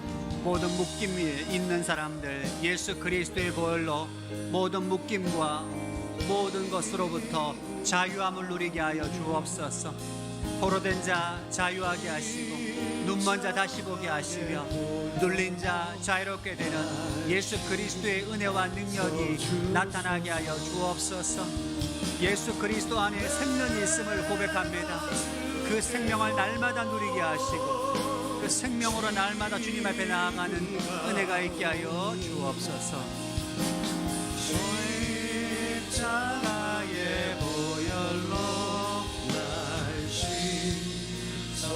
모든 묶임 위에 있는 사람들 예수 그리스도의 보혈로 모든 묶임과 모든 것으로부터 자유함을 누리게 하여 주옵소서. 포로된 자 자유하게 하시고 눈먼 자 다시 보게 하시며 눌린 자 자유롭게 되는 예수 그리스도의 은혜와 능력이 나타나게 하여 주옵소서. 예수 그리스도 안에 생명이 있음을 고백합니다. 그 생명을 날마다 누리게 하시고 그 생명으로 날마다 주님 앞에 나아가는 은혜가 있게 하여 주옵소서. 십자가의 보혈로 날 씻어주소서.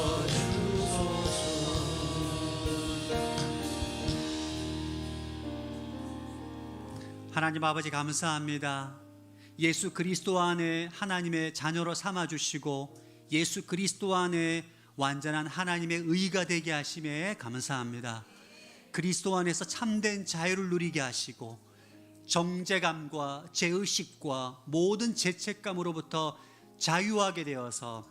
하나님 아버지 감사합니다. 예수 그리스도 안에 하나님의 자녀로 삼아주시고 예수 그리스도 안에 완전한 하나님의 의가 되게 하심에 감사합니다. 그리스도 안에서 참된 자유를 누리게 하시고 정죄감과 죄의식과 모든 죄책감으로부터 자유하게 되어서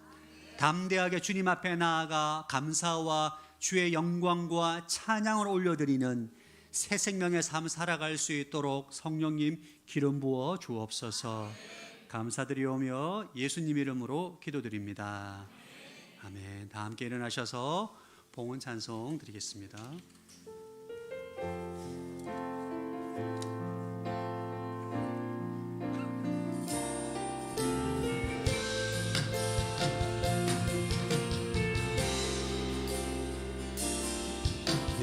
담대하게 주님 앞에 나아가 감사와 주의 영광과 찬양을 올려드리는 새 생명의 삶 살아갈 수 있도록 성령님 기름 부어 주옵소서. 감사드리오며 예수님 이름으로 기도드립니다. 아멘. 다 함께 일어나셔서 봉헌 찬송 드리겠습니다.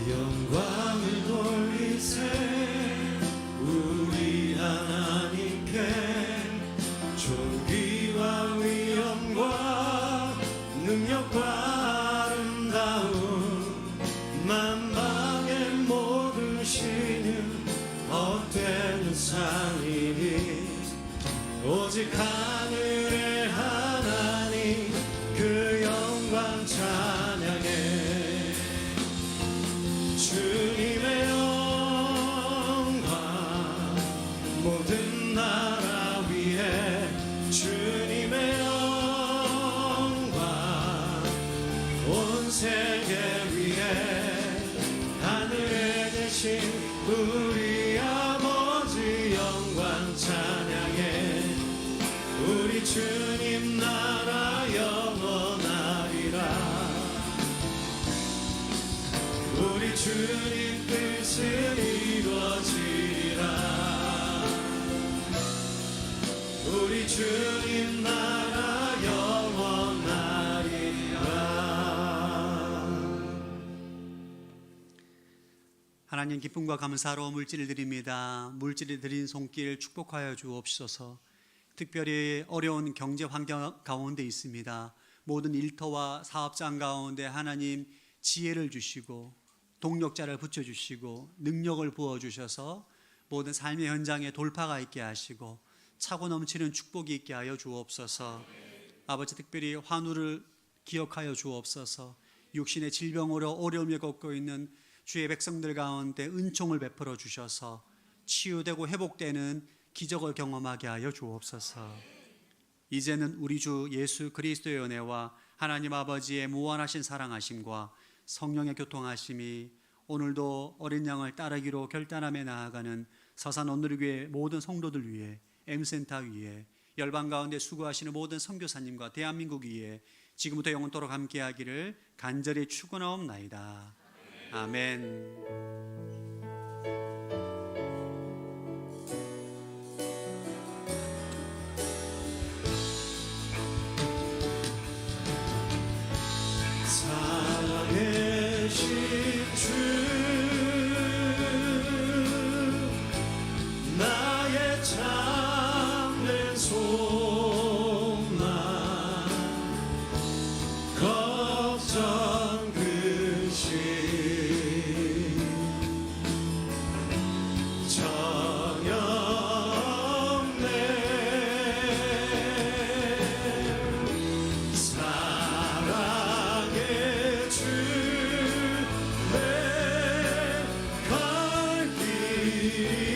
영광을 돌리세 우리 하나님께 존귀와 위엄과 능력과 아름다움 만방의 모든 신은 헛되는 상이니 오직 하늘의 하나님 그 영광 찬양해. 주님의 영광 모든 나라 위에 주님의 영광 온 세계 위에 하늘에 계신 우리 아버지 영광 찬양해. 우리 주님 나라 영원하리라. 우리 주님 뜻은 이루어지리라. 우리 주님 나라 영원하리라. 하나님 기쁨과 감사로 물질을 드립니다. 물질을 드린 손길 축복하여 주옵소서. 특별히 어려운 경제 환경 가운데 있습니다. 모든 일터와 사업장 가운데 하나님 지혜를 주시고 동력자를 붙여주시고 능력을 부어주셔서 모든 삶의 현장에 돌파가 있게 하시고 차고 넘치는 축복이 있게 하여 주옵소서. 아버지 특별히 환우를 기억하여 주옵소서. 육신의 질병으로 어려움을 겪고 있는 주의 백성들 가운데 은총을 베풀어 주셔서 치유되고 회복되는 기적을 경험하게 하여 주옵소서. 이제는 우리 주 예수 그리스도의 은혜와 하나님 아버지의 무한하신 사랑하심과 성령의 교통하심이 오늘도 어린 양을 따르기로 결단하며 나아가는 서산 온누리교회 모든 성도들 위해, M센터 위에, 열방 가운데 수고하시는 모든 선교사님과 대한민국 위에 지금부터 영원토록 함께하기를 간절히 축원하옵나이다. 아멘. 나의 참된 소망 걱정 근심 전혀 없네. 사랑의 주 내 갈 길이